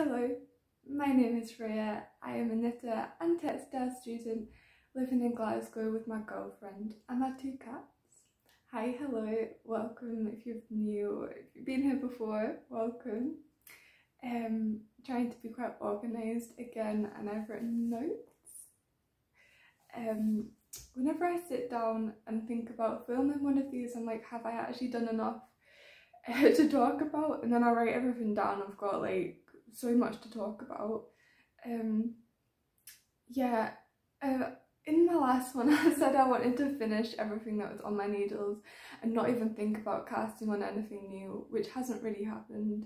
Hello, my name is Freya. I am a knitter and textile student living in Glasgow with my girlfriend and my two cats. Hi, hello, welcome if you're new, if you've been here before, welcome. Trying to be quite organised again, and I've written notes. Whenever I sit down and think about filming one of these, I'm like, have I actually done enough to talk about? And then I write everything down. I've got like so much to talk about. In my last one I said I wanted to finish everything that was on my needles and not even think about casting on anything new, which hasn't really happened.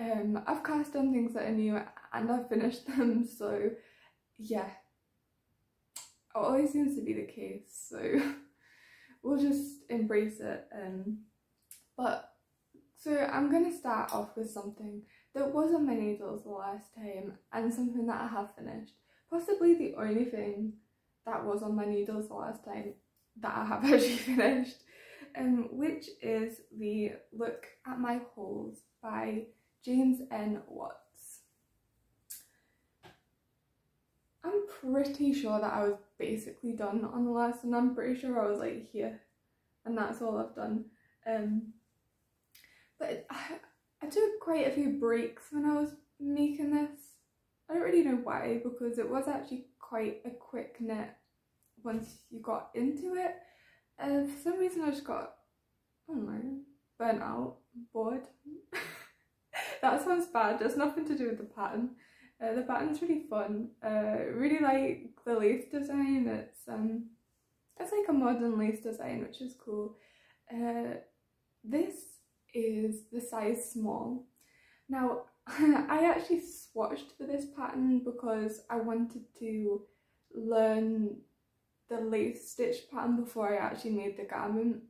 I've cast on things that are new and I've finished them, so yeah, it always seems to be the case, so we'll just embrace it. So I'm going to start off with something that was on my needles the last time and something that I have finished. Possibly the only thing that was on my needles the last time that I have actually finished, which is the Look at My Holes by James N. Watts. I'm pretty sure that I was basically done on the last one. I'm pretty sure I was like here and that's all I've done. But I took quite a few breaks when I was making this. I don't really know why, because it was actually quite a quick knit once you got into it. For some reason I just got, I don't know, burnt out, bored. That sounds bad, there's nothing to do with the pattern. The pattern's really fun. Really like the lace design. It's like a modern lace design, which is cool. This is the size small. Now I actually swatched for this pattern because I wanted to learn the lace stitch pattern before I actually made the garment,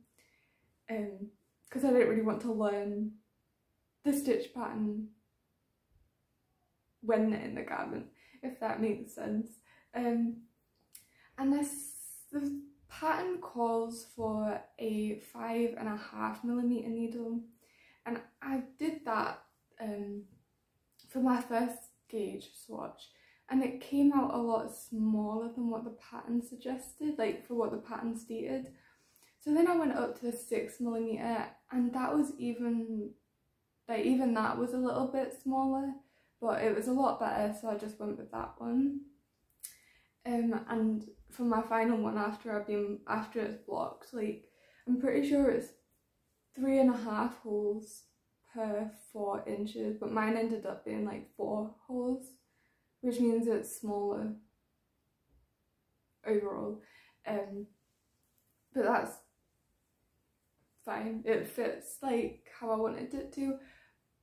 because I didn't really want to learn the stitch pattern when knitting the garment, if that makes sense. And the pattern calls for a 5.5mm needle, and I did that for my first gauge swatch, and it came out a lot smaller than what the pattern suggested, like for what the pattern stated. So then I went up to the 6mm, and that was even that was a little bit smaller, but it was a lot better, so I just went with that one. And for my final one, after it's blocked, like I'm pretty sure it's 3.5 holes per 4 inches, but mine ended up being like 4 holes, which means it's smaller overall. But that's fine, it fits like how I wanted it to.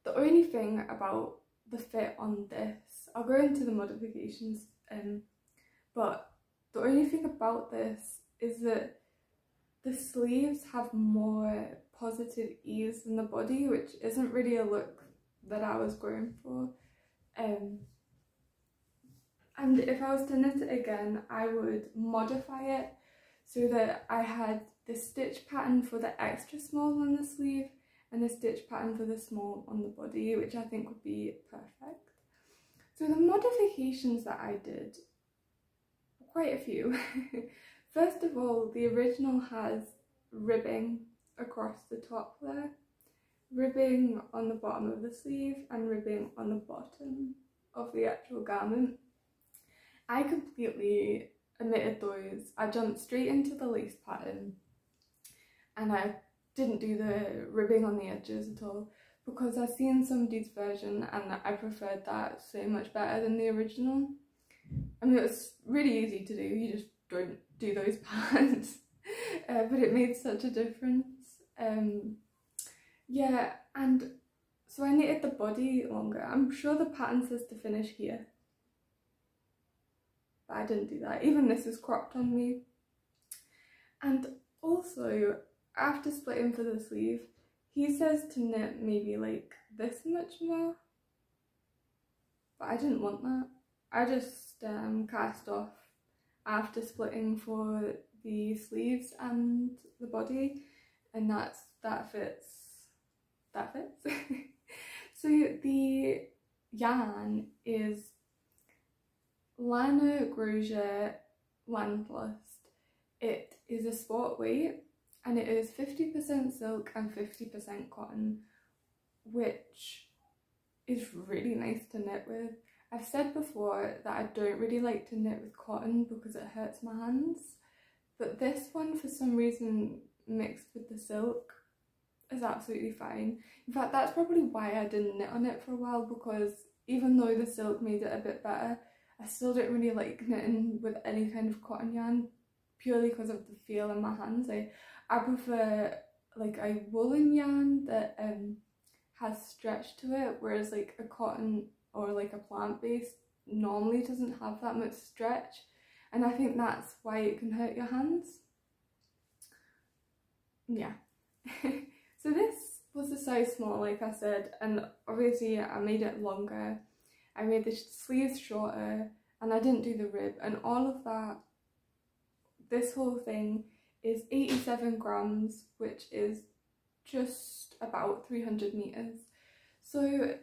The only thing about the fit on this, I'll go into the modifications, but the only thing about this is that the sleeves have more positive ease than the body, which isn't really a look that I was going for. And if I was to knit it again, I would modify it so that I had the stitch pattern for the extra small on the sleeve and the stitch pattern for the small on the body, which I think would be perfect. So the modifications that I did, quite a few. First of all, the original has ribbing across the top there, ribbing on the bottom of the sleeve and ribbing on the bottom of the actual garment. I completely omitted those. I jumped straight into the lace pattern and I didn't do the ribbing on the edges at all, because I've seen somebody's version and I preferred that so much better than the original. I mean, it's really easy to do, you just don't do those patterns, but it made such a difference. Yeah, and so I knitted the body longer. I'm sure the pattern says to finish here, but I didn't do that. Even this is cropped on me. And also, after splitting for the sleeve, he says to knit maybe like this much more, but I didn't want that. I just cast off after splitting for the sleeves and the body, and that fits. So the yarn is Lana Grosia Landlust. It is a sport weight and it is 50% silk and 50% cotton, which is really nice to knit with. I've said before that I don't really like to knit with cotton because it hurts my hands, but this one for some reason mixed with the silk is absolutely fine. In fact, that's probably why I didn't knit on it for a while, because even though the silk made it a bit better, I still don't really like knitting with any kind of cotton yarn, purely because of the feel in my hands. I prefer like a woolen yarn that has stretch to it, whereas like a cotton or like a plant-based normally doesn't have that much stretch, and I think that's why it can hurt your hands. Yeah. So this was a size small, like I said, and obviously I made it longer. I made the sleeves shorter and I didn't do the rib, and all of that. This whole thing is 87 grams, which is just about 300 meters. So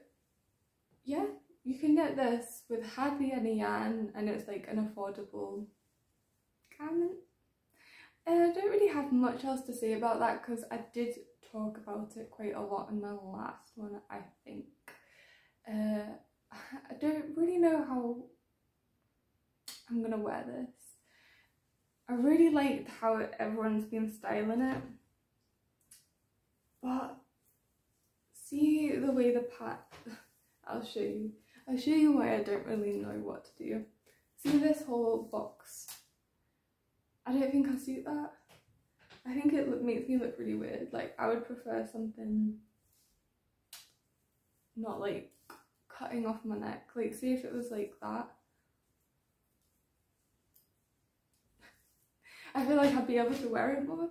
yeah, you can knit this with hardly any yarn and it's like an affordable garment. I don't really have much else to say about that because I did talk about it quite a lot in the last one, I think. I don't really know how I'm gonna wear this. I really liked how everyone's been styling it, but see the way the I'll show you why I don't really know what to do. See this whole box? I don't think I suit that. I think it makes me look really weird. Like, I would prefer something not like cutting off my neck. Like, see if it was like that. I feel like I'd be able to wear it more.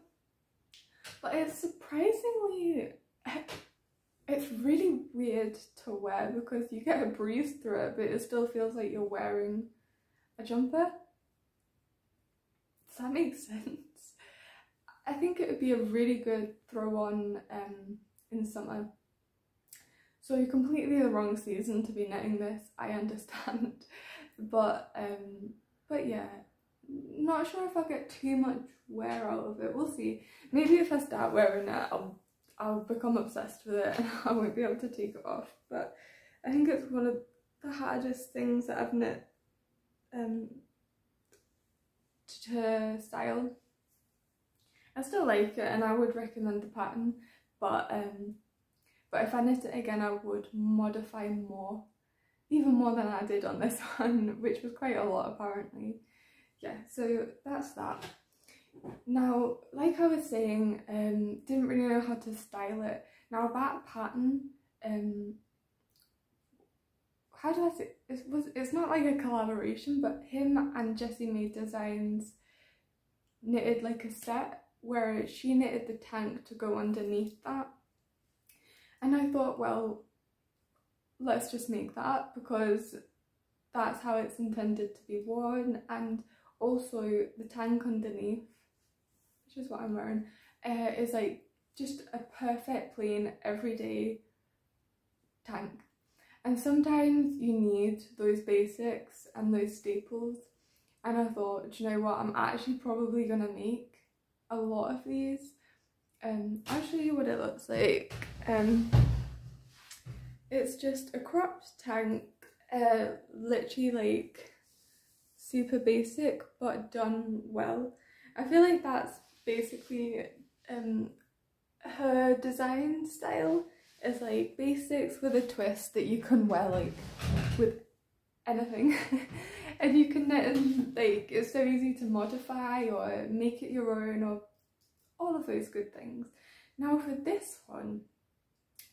But it's surprisingly, it's really weird to wear because you get a breeze through it, but it still feels like you're wearing a jumper. Does that make sense? I think it would be a really good throw on in summer. So completely the wrong season to be knitting this, I understand. But yeah, not sure if I'll get too much wear out of it. We'll see. Maybe if I start wearing it, I'll become obsessed with it and I won't be able to take it off. But I think it's one of the hardest things that I've knit to style. I still like it and I would recommend the pattern, but if I knit it again I would modify more, even more than I did on this one, which was quite a lot apparently. Yeah, so that's that. Now, like I was saying, didn't really know how to style it. Now that pattern, how do I say, it's not like a collaboration, but him and Jessie Made Designs knitted like a set where she knitted the tank to go underneath that. And I thought, well, let's just make that because that's how it's intended to be worn, and also the tank underneath, which is what I'm wearing, is like just a perfect plain everyday tank. And sometimes you need those basics and those staples, and I thought, do you know what, I'm actually probably gonna make a lot of these. I'll show you what it looks like. It's just a cropped tank, literally like super basic but done well. I feel like that's basically her design style, is like basics with a twist that you can wear like with anything. And you can knit and like it's so easy to modify or make it your own or all of those good things. Now for this one,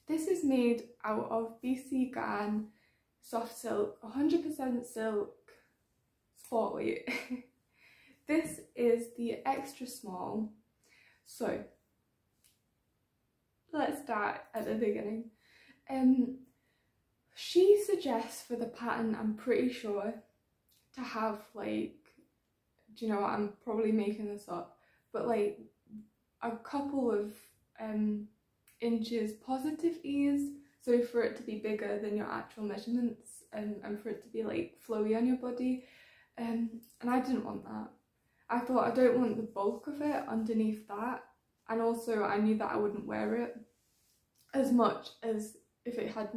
this is made out of BC Garn soft silk, 100% silk, sport weight. This is the extra small. So let's start at the beginning. She suggests for the pattern, I'm pretty sure, to have like, do you know what, I'm probably making this up, but like a couple of inches positive ease, So for it to be bigger than your actual measurements, and for it to be like flowy on your body, and I didn't want that. I thought, I don't want the bulk of it underneath that, and also I knew that I wouldn't wear it as much as if it had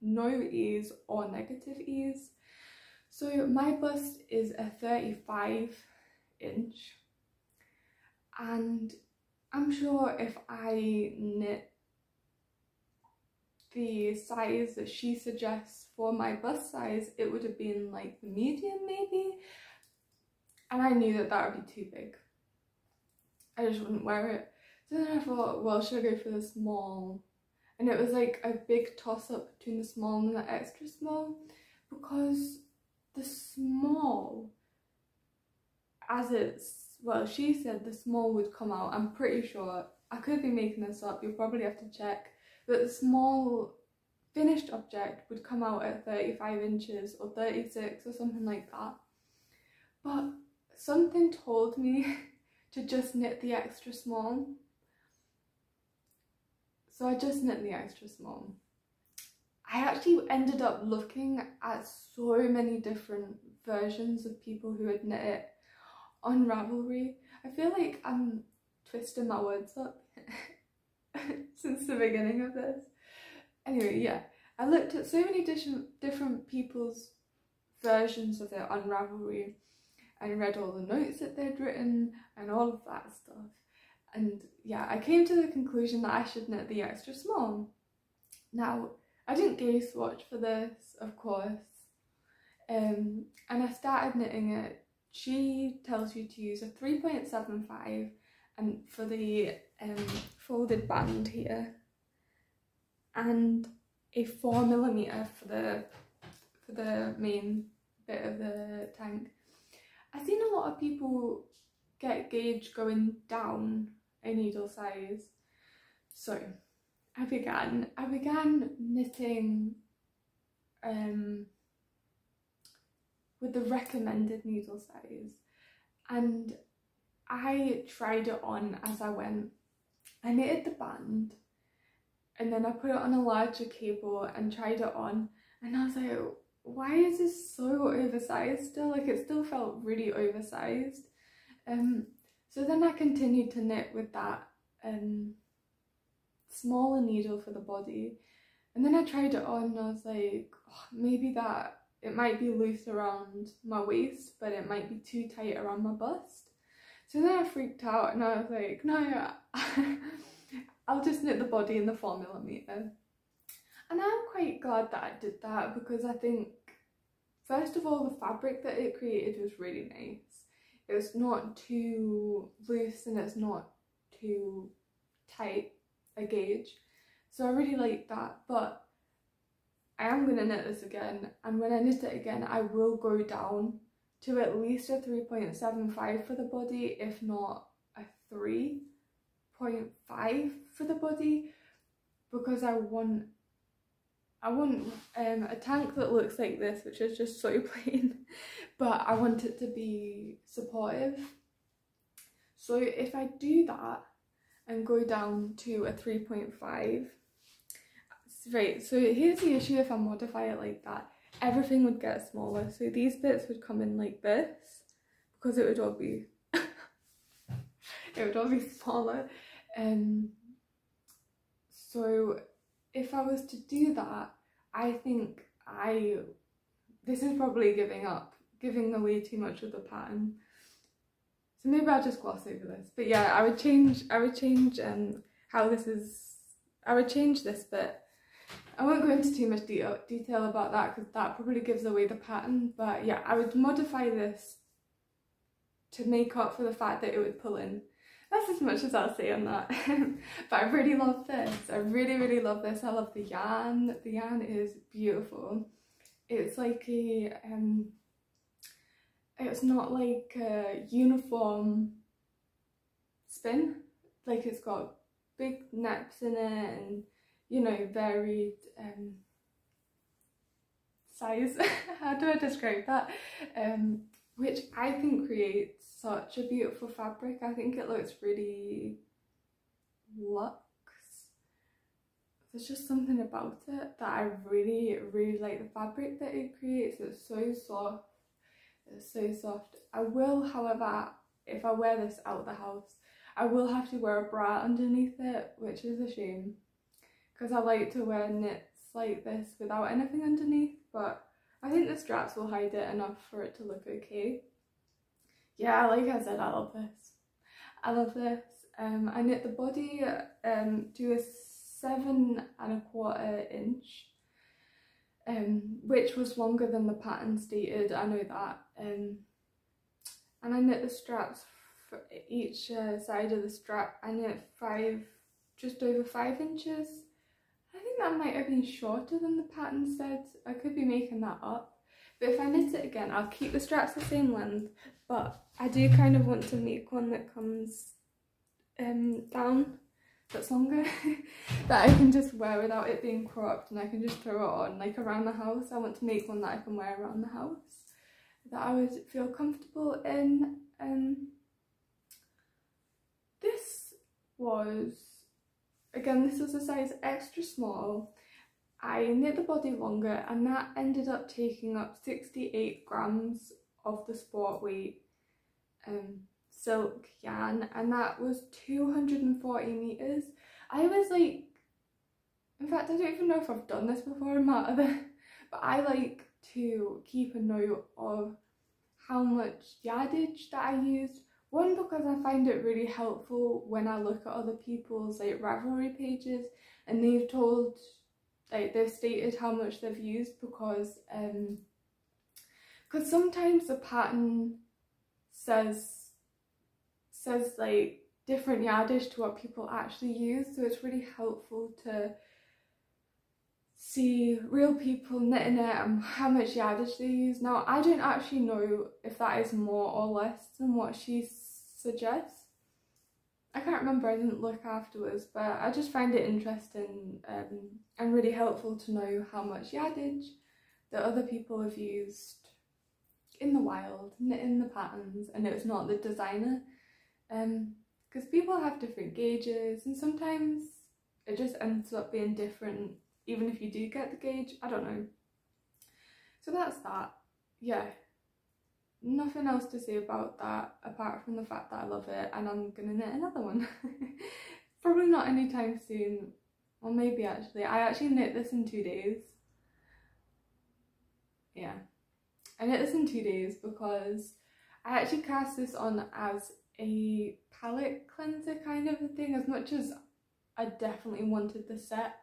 no ease or negative ease. So my bust is a 35 inch, and I'm sure if I knit the size that she suggests for my bust size, it would have been like the medium maybe, and I knew that that would be too big. I just wouldn't wear it. So then I thought, well, should I go for the small? And it was like a big toss up between the small and the extra small, because the small, as it's, well, she said the small would come out, I'm pretty sure, I could be making this up, you'll probably have to check, but the small finished object would come out at 35 inches or 36 or something like that. But something told me to just knit the extra small. So I just knit the extra small. I actually ended up looking at so many different versions of people who had knit it on Ravelry. I feel like I'm twisting my words up since the beginning of this. Anyway, yeah, I looked at so many different people's versions of it on Ravelry and read all the notes that they'd written and all of that stuff. And yeah, I came to the conclusion that I should knit the extra small. Now, I didn't gaze swatch for this, of course, and I started knitting it. She tells you to use a 3.75 and for the folded band here, and a 4mm for the main bit of the tank. I've seen a lot of people get gauge going down a needle size, so I began knitting with the recommended needle size, and I tried it on as I went. I knitted the band and then I put it on a larger cable and tried it on, and I was like, why is this so oversized still? Like, it still felt really oversized. So then I continued to knit with that smaller needle for the body, and then I tried it on and I was like, oh, maybe that it might be loose around my waist, but it might be too tight around my bust. So then I freaked out and I was like, no, I'll just knit the body in the 4mm. And I'm quite glad that I did that, because I think, first of all, the fabric that it created was really nice. It was not too loose and it's not too tight a gauge, so I really like that. But I am going to knit this again, and when I knit it again I will go down to at least a 3.75 for the body, if not a 3.5 for the body, because I want a tank that looks like this, which is just so plain, but I want it to be supportive. So if I do that and go down to a 3.5, right, so here's the issue. If I modify it like that, everything would get smaller. So these bits would come in like this, because it would all be smaller. So if I was to do that, I think this is probably giving away too much of the pattern. So maybe I'll just gloss over this. But yeah, I would change how this is. I would change this bit. I won't go into too much detail about that, because that probably gives away the pattern. But yeah, I would modify this to make up for the fact that it would pull in. That's as much as I'll say on that. But I really love this. I really, really love this. I love the yarn. The yarn is beautiful. It's like a it's not like a uniform spin. Like, it's got big naps in it, and you know, varied size. How do I describe that? Which I think creates such a beautiful fabric. I think it looks really luxe. there's just something about it that I really, really like. The fabric that it creates, it's so soft. It's so soft. I will, however, if I wear this out of the house, I will have to wear a bra underneath it, which is a shame, because I like to wear knits like this without anything underneath, but I think the straps will hide it enough for it to look okay. Yeah, like I said, I love this. I love this. I knit the body to a 7 1/4 inch, which was longer than the pattern stated, I know that. And I knit the straps for each side of the strap. I knit just over 5 inches. I think that might have been shorter than the pattern said. I could be making that up. But if I knit it again, I'll keep the straps the same length, but I do kind of want to make one that comes down, that's longer, that I can just wear without it being cropped, and I can just throw it on like around the house. I want to make one that I can wear around the house, that I would feel comfortable in. This was, again, this was a size extra small. I knit the body longer, and that ended up taking up 68 grams of the sport weight silk yarn, and that was 240 meters. I was like, in fact, I don't even know if I've done this before in my other, but I like to keep a note of how much yardage that I used. One, because I find it really helpful when I look at other people's like Ravelry pages and they've stated how much they've used, because sometimes the pattern says like different yardage to what people actually use, so it's really helpful to see real people knitting it and how much yardage they use. Now, I don't actually know if that is more or less than what she suggests. I can't remember, I didn't look afterwards, but I just find it interesting and really helpful to know how much yardage that other people have used in the wild, knitting the patterns, and it's not the designer. Because people have different gauges, and sometimes it just ends up being different even if you do get the gauge. I don't know. So that's that. Yeah, nothing else to say about that apart from the fact that I love it, and I'm gonna knit another one. Probably not anytime soon, or maybe actually. I actually knit this in 2 days. Yeah, I knit this in 2 days because I actually cast this on as a palette cleanser kind of a thing, as much as I definitely wanted the set,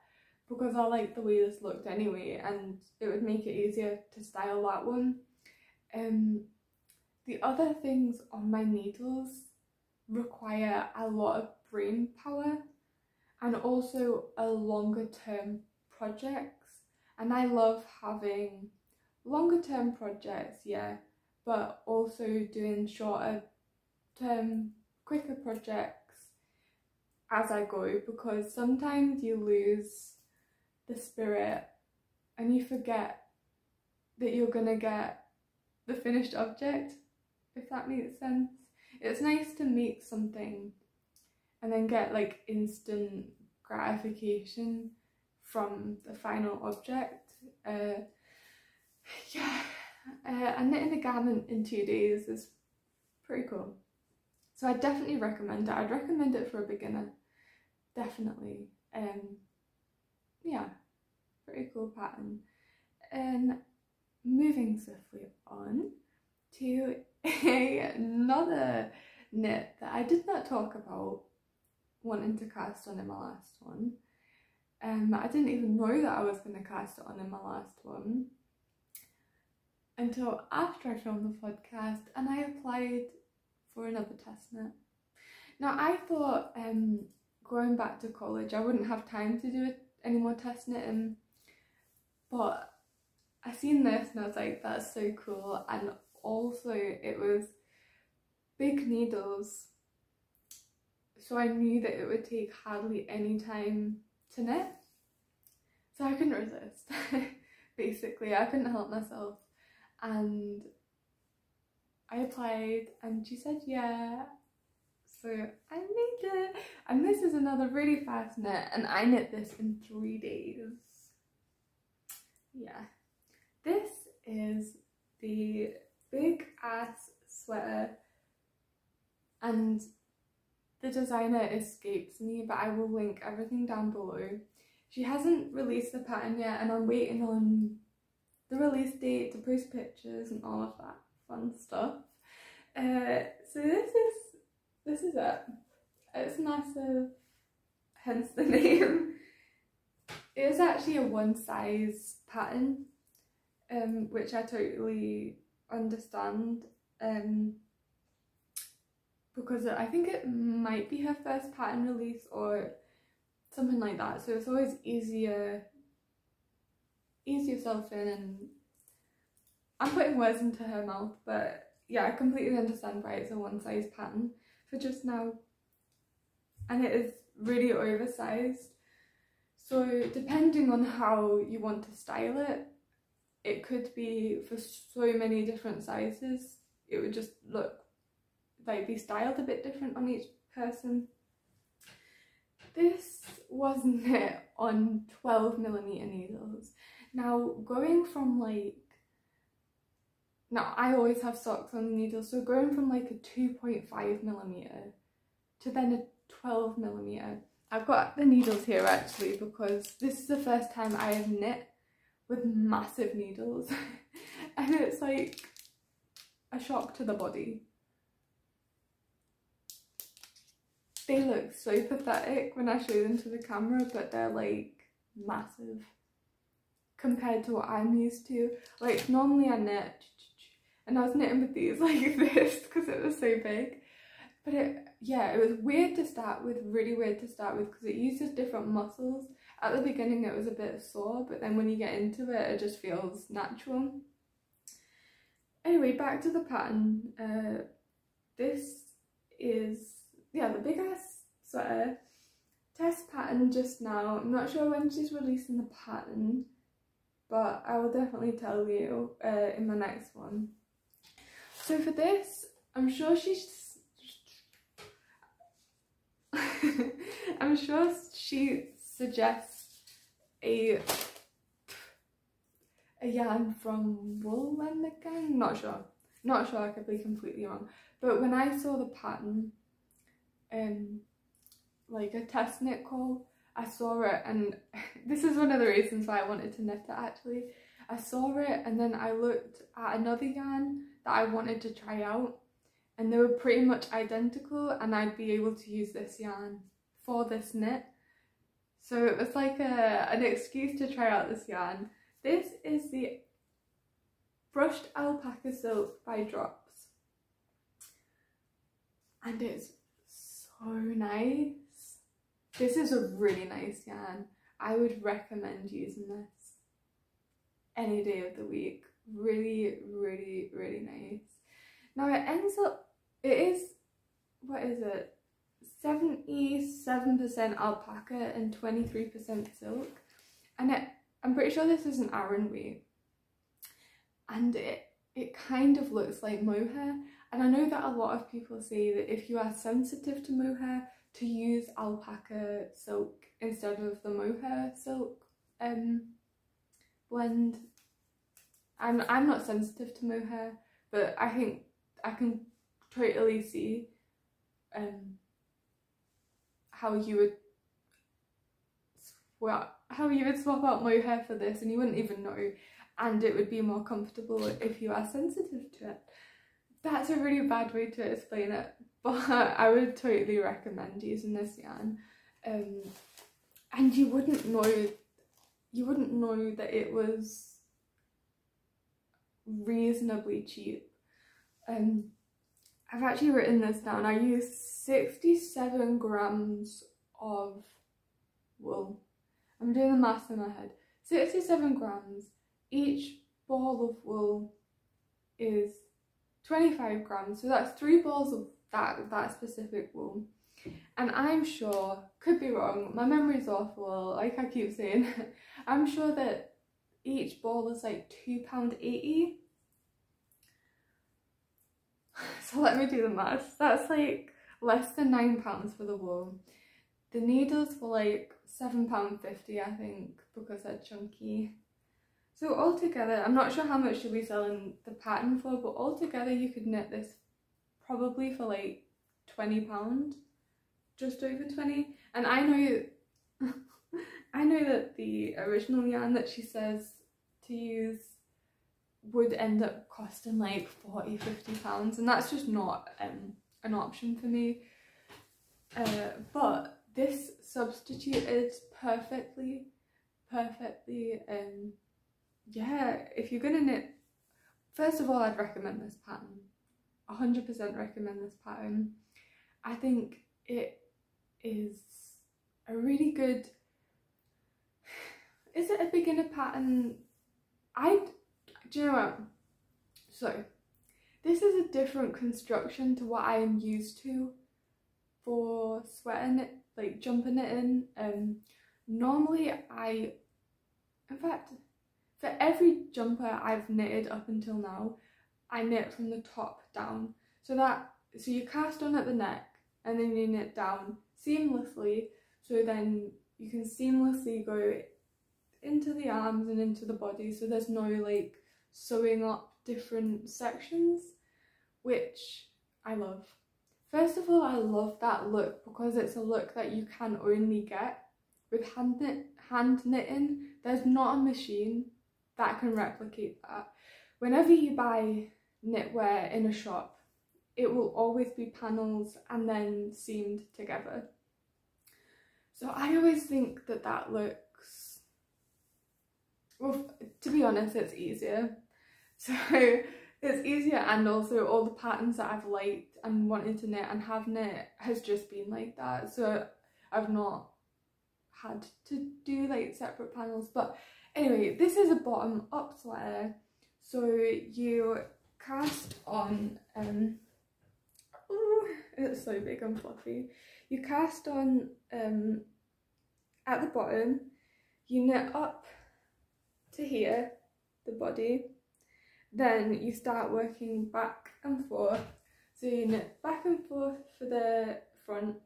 because I like the way this looked anyway, and it would make it easier to style that one. The other things on my needles require a lot of brain power and also a longer term projects, and I love having longer term projects, yeah, but also doing shorter term, quicker projects as I go, because sometimes you lose the spirit and you forget that you're gonna get the finished object, if that makes sense. It's nice to make something and then get like instant gratification from the final object. Yeah, and knitting a garment in 2 days is pretty cool. So I definitely recommend it. I'd recommend it for a beginner, definitely. Yeah, pretty cool pattern. And moving swiftly on to another knit that I did not talk about wanting to cast on in my last one. I didn't even know that I was going to cast it on in my last one until after I filmed the podcast, and I applied for another test knit. Now, I thought going back to college I wouldn't have time to do any more test knitting, but I seen this and I was like, that's so cool. And also it was big needles, so I knew that it would take hardly any time to knit, so I couldn't resist. Basically, I couldn't help myself, and I applied and she said yeah, So I made it, and this is another really fast knit, and I knit this in 3 days. Yeah, this is the big ass sweater, and the designer escapes me, but I will link everything down below. She hasn't released the pattern yet, and I'm waiting on the release date to post pictures and all of that fun stuff. So this is it. It's massive, hence the name. It is actually a one size pattern, which I totally understand, because I think it might be her first pattern release or something like that, so it's always easier yourself in, and I'm putting words into her mouth, but yeah, I completely understand why it's a one size pattern for just now, and it is really oversized, so depending on how you want to style it, it could be for so many different sizes. It would just look like be styled a bit different on each person. This was knit on 12mm needles. Now going from now I always have socks on the needle, so going from like a 2.5mm to then a 12mm. I've got the needles here actually because this is the first time I have knit with massive needles and it's like a shock to the body. They look so pathetic when I show them to the camera, but they're like massive compared to what I'm used to. Like normally I knit, and I was knitting with these like this because it was so big. But it was weird to start with, really weird to start with, because it uses different muscles. At the beginning it was a bit sore, but then when you get into it, it just feels natural. Anyway, back to the pattern. This is, yeah, the big ass sweater. Test pattern just now. I'm not sure when she's releasing the pattern, but I will definitely tell you in my next one. So for this, I'm sure I'm sure she suggests a yarn from Woollen again. Not sure, I could be completely wrong. But when I saw the pattern, like a test knit call, I saw it, and this is one of the reasons why I wanted to knit it actually. I saw it and then I looked at another yarn that I wanted to try out, and they were pretty much identical, and I'd be able to use this yarn for this knit. So it was like an excuse to try out this yarn. This is the Brushed Alpaca Silk by Drops, and it's so nice. This is a really nice yarn. I would recommend using this any day of the week. Really, really, really nice. Now it ends up, it is, what is it? 77% alpaca and 23% silk. And I'm pretty sure this is an Aran weight. And it kind of looks like mohair. And I know that a lot of people say that if you are sensitive to mohair, to use alpaca silk instead of the mohair silk blend. I'm not sensitive to mohair, but I think I can totally see how you would swap out mohair for this and you wouldn't even know, and it would be more comfortable if you are sensitive to it. That's a really bad way to explain it, but I would totally recommend using this yarn. And you wouldn't know that it was reasonably cheap. I've actually written this down. I used 67 grams of wool. I'm doing the maths in my head. 67 grams. Each ball of wool is 25 grams, so that's 3 balls of that specific wool. And I'm sure, could be wrong, my memory's awful, like I keep saying, I'm sure that each ball is like £2.80. So let me do the maths. That's like less than £9 for the wool. The needles were like £7.50 I think, because they're chunky. So altogether, I'm not sure how much you'll be selling the pattern for, but altogether you could knit this probably for like £20, just over 20. And I know I know that the original yarn that she says to use would end up costing like £40–50, and that's just not an option for me. But this substituted perfectly. Yeah, if you're gonna knit, first of all, I'd recommend this pattern. 100% recommend this pattern. I think it is a really good, is it a beginner pattern? Do you know what? So, this is a different construction to what I am used to for sweater knit, like jumper knitting. Normally in fact, for every jumper I've knitted up until now, I knit from the top down. So you cast on at the neck and then you knit down seamlessly, so then you can seamlessly go into the arms and into the body, so there's no like sewing up different sections, which I love. First of all, I love that look because it's a look that you can only get with hand knitting. There's not a machine that can replicate that. Whenever you buy knitwear in a shop, it will always be panels and then seamed together. So I always think that looks, well, to be honest, it's easier. So it's easier, and also all the patterns that I've liked and wanted to knit and have knit has just been like that. So I've not had to do like separate panels. But anyway, this is a bottom up sweater. So you cast on, ooh, it's so big and fluffy. You cast on at the bottom, you knit up to here, the body, then you start working back and forth. So you knit back and forth for the front,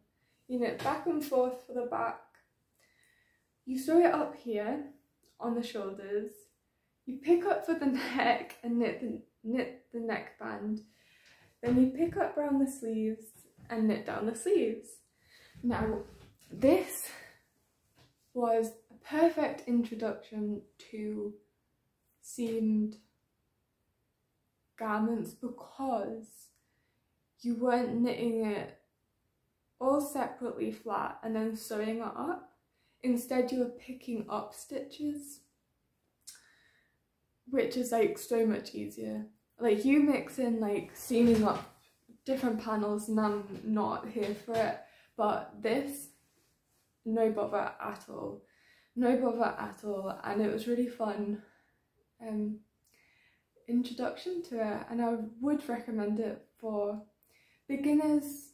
you knit back and forth for the back, you sew it up here on the shoulders, you pick up for the neck and knit the neckband, then you pick up around the sleeves and knit down the sleeves. Now this was a perfect introduction to seamed garments because you weren't knitting it all separately flat and then sewing it up. Instead, you were picking up stitches, which is like so much easier. Like, you mix in like seaming up different panels and I'm not here for it, but this, no bother at all. No bother at all, and it was really fun introduction to it, and I would recommend it for beginners.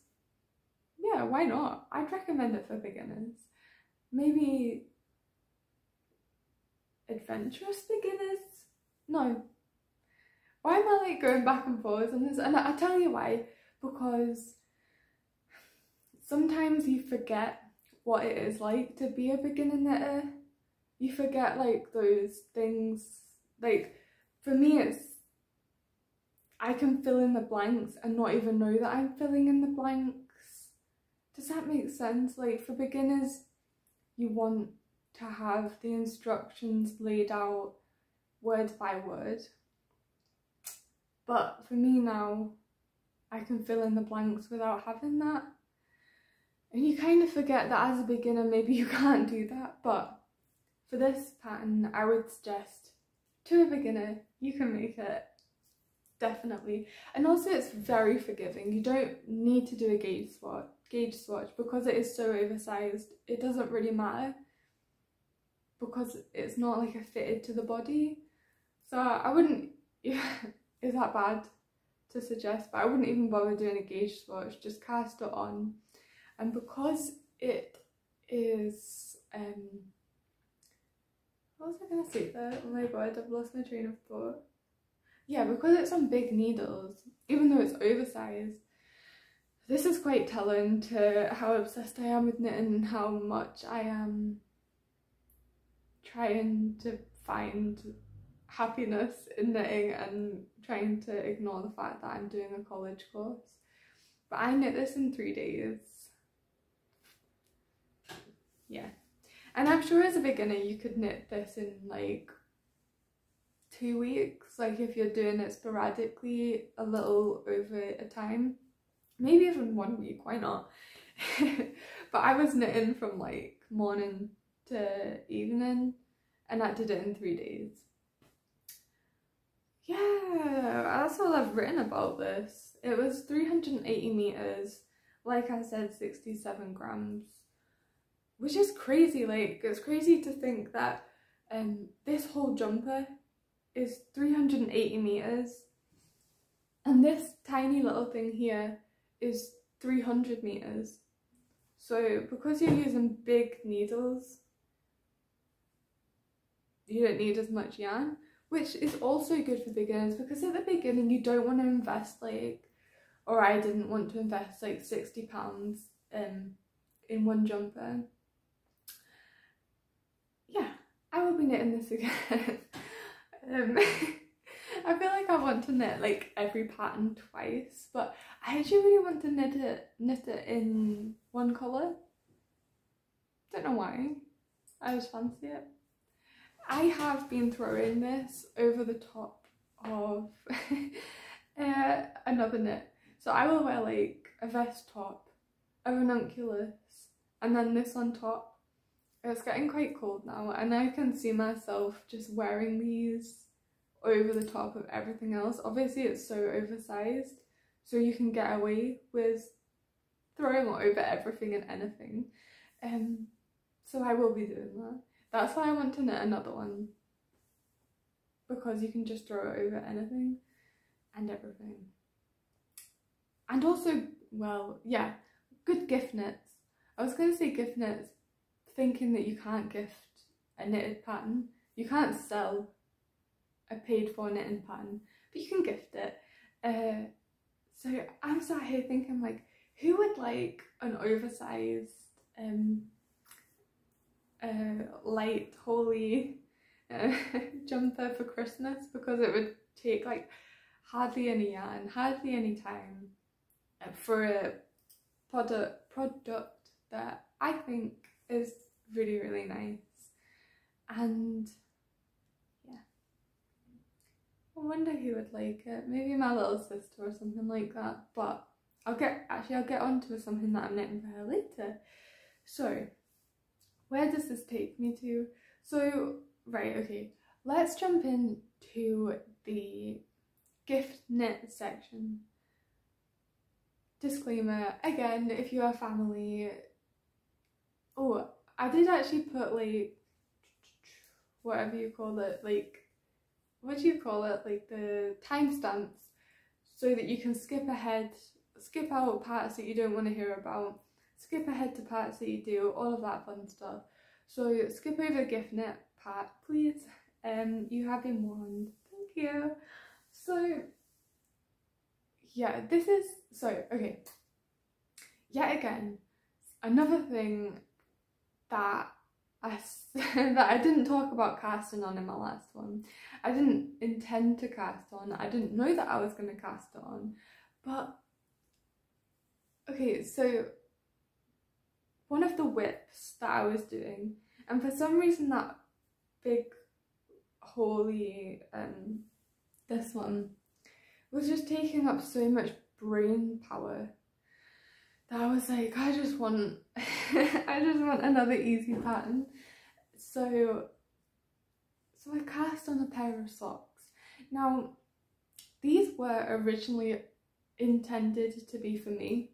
Yeah, why not? I'd recommend it for beginners. Maybe adventurous beginners? No. Why am I like going back and forth on this? And I'll tell you why. Because sometimes you forget what it is like to be a beginner knitter. You forget like those things. Like, for me, it's, I can fill in the blanks and not even know that I'm filling in the blanks. Does that make sense? Like, for beginners, you want to have the instructions laid out word by word. But for me now, I can fill in the blanks without having that. And you kind of forget that as a beginner, maybe you can't do that. But for this pattern, I would suggest to a beginner, you can make it, definitely. And also it's very forgiving. You don't need to do a gauge swatch because it is so oversized. It doesn't really matter because it's not like a fitted to the body. So I wouldn't, is that bad to suggest? But I wouldn't even bother doing a gauge swatch, just cast it on. And because it is, what was I going to say there? Oh my god, I've lost my train of thought. Yeah, because it's on big needles, even though it's oversized. This is quite telling to how obsessed I am with knitting and how much I am trying to find happiness in knitting and trying to ignore the fact that I'm doing a college course. But I knit this in 3 days. Yeah. And I'm sure as a beginner you could knit this in like 2 weeks, like if you're doing it sporadically a little over a time. Maybe even 1 week, why not? But I was knitting from like morning to evening and I did it in 3 days. Yeah, that's all I've written about this. It was 380 meters, like I said, 67 grams, which is crazy. Like, it's crazy to think that this whole jumper is 380 meters and this tiny little thing here is 300 meters. So because you're using big needles, you don't need as much yarn, which is also good for beginners, because at the beginning you don't want to invest like, or I didn't want to invest like £60 in one jumper. Yeah, I will be knitting this again. I feel like I want to knit like every pattern twice, but I actually really want to knit it in one colour. Don't know why, I just fancy it. I have been throwing this over the top of another knit. So I will wear like a vest top, a ranunculus, and then this on top. It's getting quite cold now and I can see myself just wearing these over the top of everything else. Obviously it's so oversized, so you can get away with throwing it over everything and anything. So I will be doing that. That's why I want to knit another one, because you can just throw it over anything and everything. And also, well, yeah, good gift knits. I was going to say gift knits, thinking that you can't gift a knitted pattern. You can't sell a paid for knitting pattern, but you can gift it. So I'm sat here thinking like, who would like an oversized light holy jumper for Christmas, because it would take like hardly any yarn, hardly any time, for a product that I think is really, really nice. And yeah, I wonder who would like it. Maybe my little sister or something like that, but I'll get on to something that I'm knitting for her later. So where does this take me to? So, right, okay, let's jump into the gift knit section. Disclaimer, again, if you are family. Oh, I did actually put like, whatever you call it, like, what do you call it, like the timestamps, so that you can skip out parts that you don't want to hear about, skip ahead to parts that you do, all of that fun stuff. So skip over the gift knit part, please. You have been warned. Thank you. So yeah, okay. Yet again, another thing that I didn't talk about casting on in my last one. I didn't intend to cast on. I didn't know that I was going to cast on. But okay, so one of the whips that I was doing, and for some reason that big holy this one was just taking up so much brain power that I was like, I just want another easy pattern. So I cast on a pair of socks. Now these were originally intended to be for me,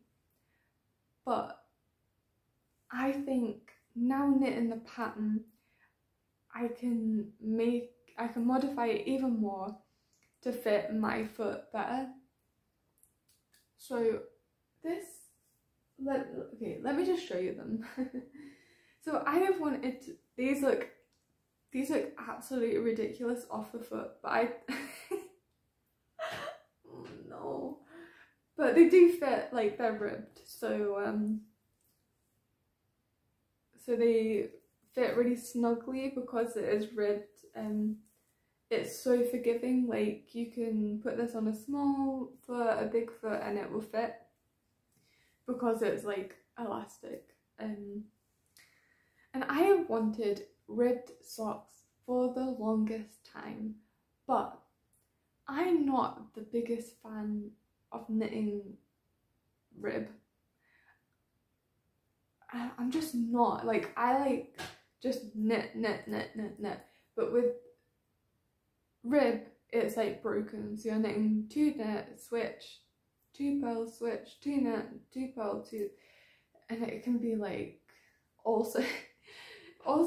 but I think now knitting the pattern, I can modify it even more to fit my foot better. So let me just show you them. So I have wanted these look absolutely ridiculous off the foot, but oh no. but they do fit, like they're ribbed, so so they fit really snugly because it is ribbed. It's so forgiving, like you can put this on a small foot, a big foot, and it will fit because it's like elastic. And I have wanted ribbed socks for the longest time, but I'm not the biggest fan of knitting rib. I'm just not, like, I like just knit, but with rib it's like broken, so you're knitting 2 knit, switch, 2 purl, switch, 2 knit, 2 purl, 2, and it can be like also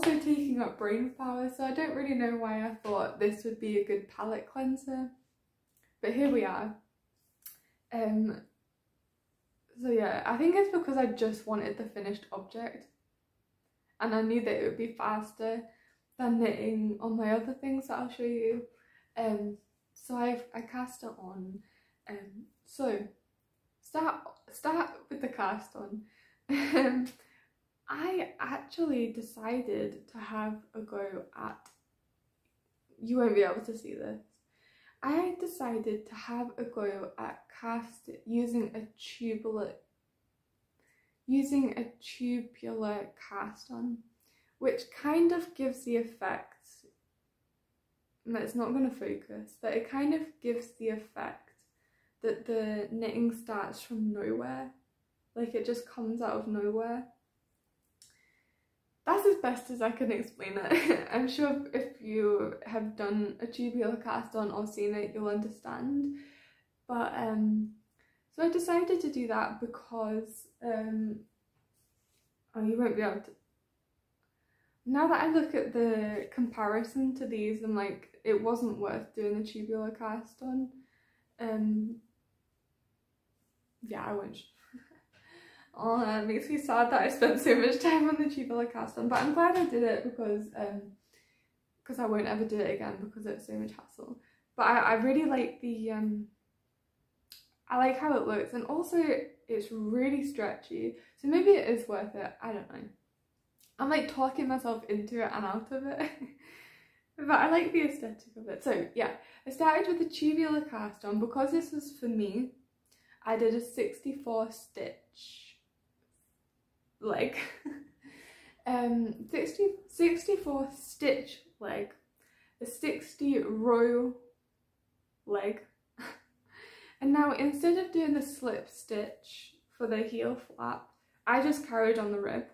taking up brain power, so I don't really know why I thought this would be a good palette cleanser, but here we are. So yeah, I think it's because I just wanted the finished object and I knew that it would be faster than knitting on my other things that I'll show you. So I cast it on. So start with the cast on. I actually decided to have a go at, you won't be able to see this, I decided to have a go at using a tubular cast on, which kind of gives the effect, it's not going to focus, but it kind of gives the effect that the knitting starts from nowhere, like it just comes out of nowhere. That's as best as I can explain it. I'm sure if you have done a tubular cast on or seen it, you'll understand. But so I decided to do that because oh, you won't be able to. Now that I look at the comparison to these, I'm like, it wasn't worth doing the tubular cast on. Yeah, I won't. Oh, it makes me sad that I spent so much time on the tubular cast on, but I'm glad I did it because I won't ever do it again because it's so much hassle. But I really like the I like how it looks, and also it's really stretchy, so maybe it is worth it. I don't know. I'm like talking myself into it and out of it. But I like the aesthetic of it. So yeah, I started with the tubular cast on because this was for me. I did a 64 stitch leg, 64 stitch leg, a 60 row leg, and now instead of doing the slip stitch for the heel flap, I just carried on the rib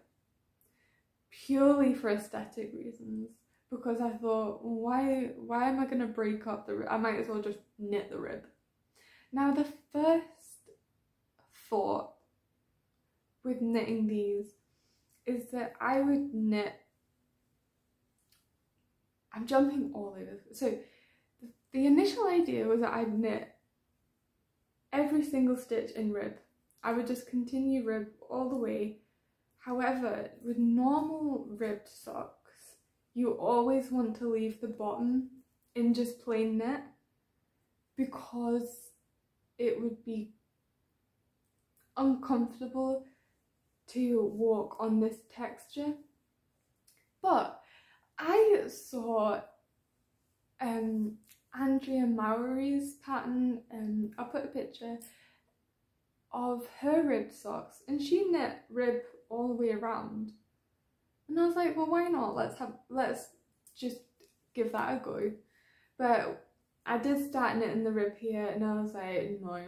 purely for aesthetic reasons, because I thought, why am I going to break up the rib? I might as well just knit the rib. Now the first thought with knitting these is that I would knit, I'm jumping all over, so the initial idea was that I'd knit every single stitch in rib. I would just continue rib all the way. However, with normal ribbed socks, you always want to leave the bottom in just plain knit because it would be uncomfortable to walk on this texture. But I saw Andrea Mowry's pattern, I'll put a picture of her ribbed socks, and she knit rib all the way around, and I was like, well, why not, let's just give that a go. But I did start knitting the rib here, and I was like, no,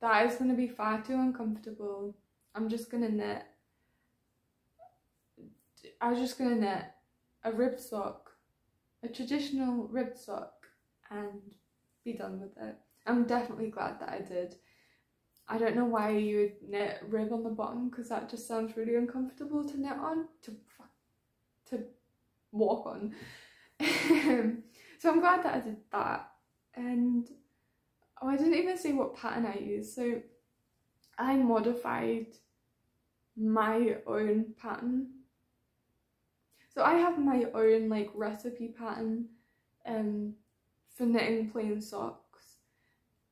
that is going to be far too uncomfortable. I'm just going to knit, I was just going to knit a ribbed sock, a traditional ribbed sock, and be done with it. I'm definitely glad that I did. I don't know why you would knit rib on the bottom, because that just sounds really uncomfortable to knit on, to walk on. So I'm glad that I did that. And oh, I didn't even say what pattern I used. So I modified my own pattern. So I have my own like recipe pattern for knitting plain socks,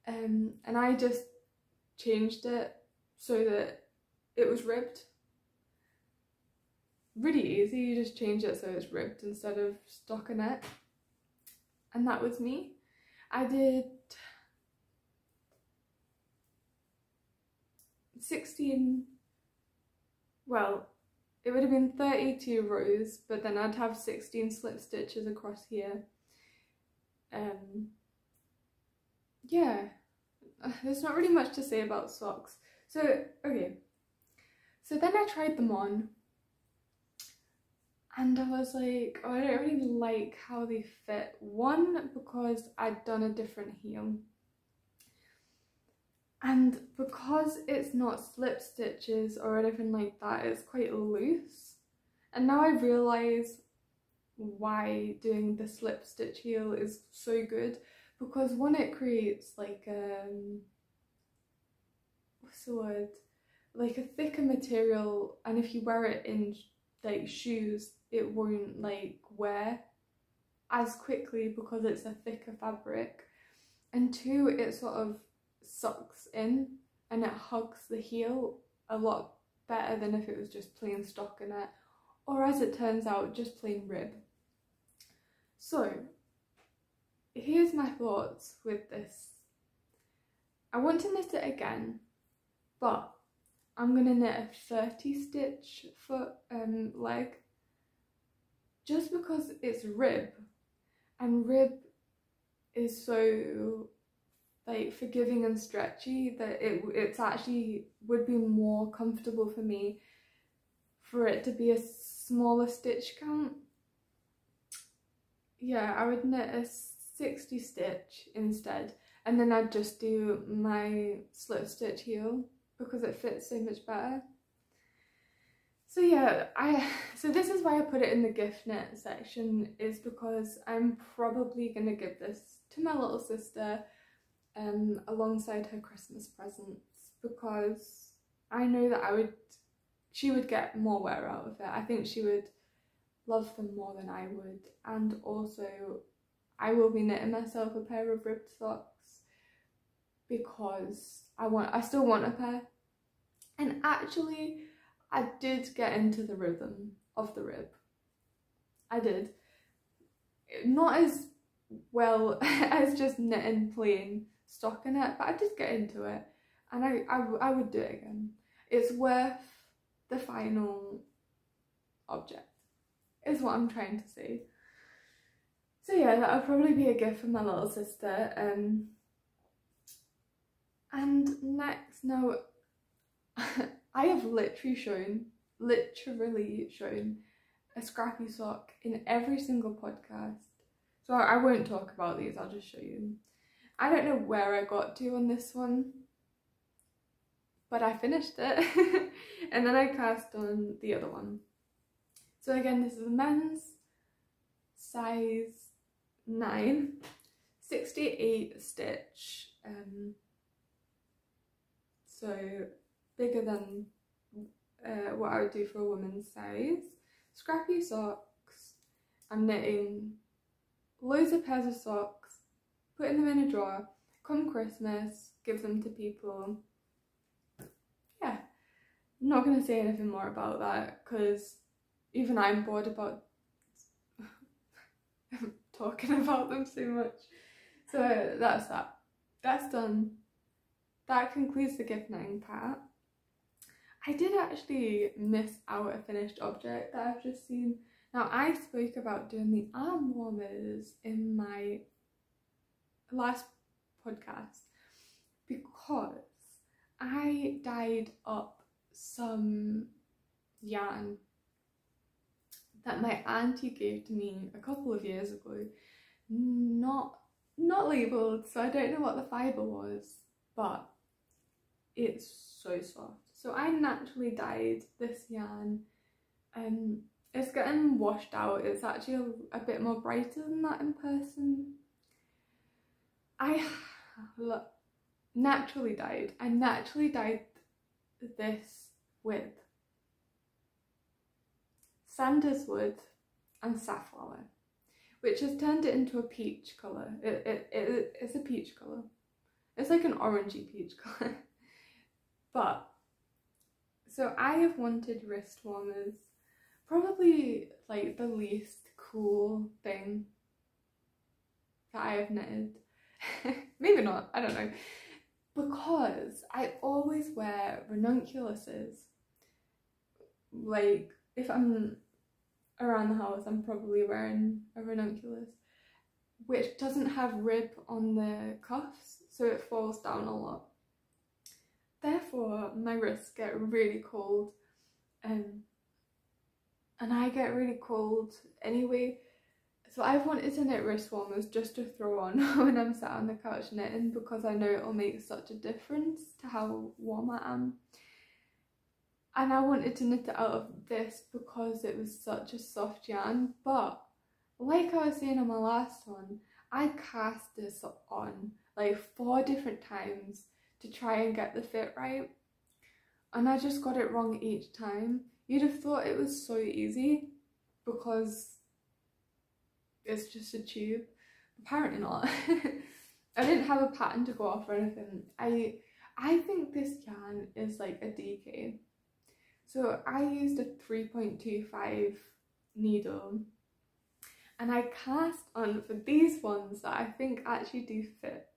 and I just changed it so that it was ribbed. Really easy, you just change it so it's ribbed instead of stockinette. And that was me. I did 16, well, it would have been 32 rows, but then I'd have 16 slip stitches across here. Yeah, there's not really much to say about socks. So, okay, so then I tried them on and I was like, oh, I don't really like how they fit. One, because I'd done a different heel, and because it's not slip stitches or anything like that, it's quite loose. And now I realise why doing the slip stitch heel is so good, because one, it creates like what's the word, like a thicker material, and if you wear it in like shoes it won't like wear as quickly because it's a thicker fabric. And two, it sort of sucks in and it hugs the heel a lot better than if it was just plain stockinette, or as it turns out, just plain rib. So here's my thoughts with this. I want to knit it again, but I'm gonna knit a 30 stitch foot leg, just because it's rib, and rib is so like forgiving and stretchy that it's actually would be more comfortable for me for it to be a smaller stitch count. Yeah, I would knit a 60 stitch instead, and then I'd just do my slip stitch heel because it fits so much better. So yeah, so this is why I put it in the gift knit section, is because I'm probably gonna give this to my little sister alongside her Christmas presents, because I know that she would get more wear out of it. I think she would love them more than I would, and also I will be knitting myself a pair of ribbed socks because I still want a pair. And actually I did get into the rhythm of the rib. I did. Not as well as just knitting plain stockinette, but I did get into it, and I would do it again. It's worth the final object, is what I'm trying to say. So yeah, that'll probably be a gift for my little sister. And next, now I have literally shown a scrappy sock in every single podcast, so I won't talk about these, I'll just show you. I don't know where I got to on this one, but I finished it and then I cast on the other one. So again, this is a men's size 9, 68 stitch, so bigger than what I would do for a woman's size. Scrappy socks. I'm knitting loads of pairs of socks, putting them in a drawer, come Christmas, give them to people. Yeah, I'm not going to say anything more about that because even I'm bored about talking about them so much. So that's that. That's done. That concludes the gift knitting part. I did actually miss out a finished object that I've just seen. Now, I spoke about doing the arm warmers in my last podcast because I dyed up some yarn that my auntie gave to me a couple of years ago. Not labelled, so I don't know what the fibre was, but it's so soft. So I naturally dyed this yarn. It's getting washed out. It's actually a bit more brighter than that in person. I naturally dyed this with sandalwood and safflower, which has turned it into a peach colour. It's a peach colour. It's like an orangey peach colour. But so I have wanted wrist warmers, probably like the least cool thing that I have knitted. Maybe not, I don't know, because I always wear ranunculuses. Like if I'm around the house, I'm probably wearing a ranunculus, which doesn't have rib on the cuffs, so it falls down a lot. Therefore, my wrists get really cold, and I get really cold anyway. So I've wanted to knit wrist warmers just to throw on when I'm sat on the couch knitting, because I know it'll make such a difference to how warm I am. And I wanted to knit it out of this because it was such a soft yarn, but like I was saying on my last one, I cast this on like 4 different times to try and get the fit right, and I just got it wrong each time. You'd have thought it was so easy because it's just a tube. Apparently not. I didn't have a pattern to go off or anything. I think this yarn is like a DK. So I used a 3.25 needle, and I cast on, for these ones that I think actually do fit,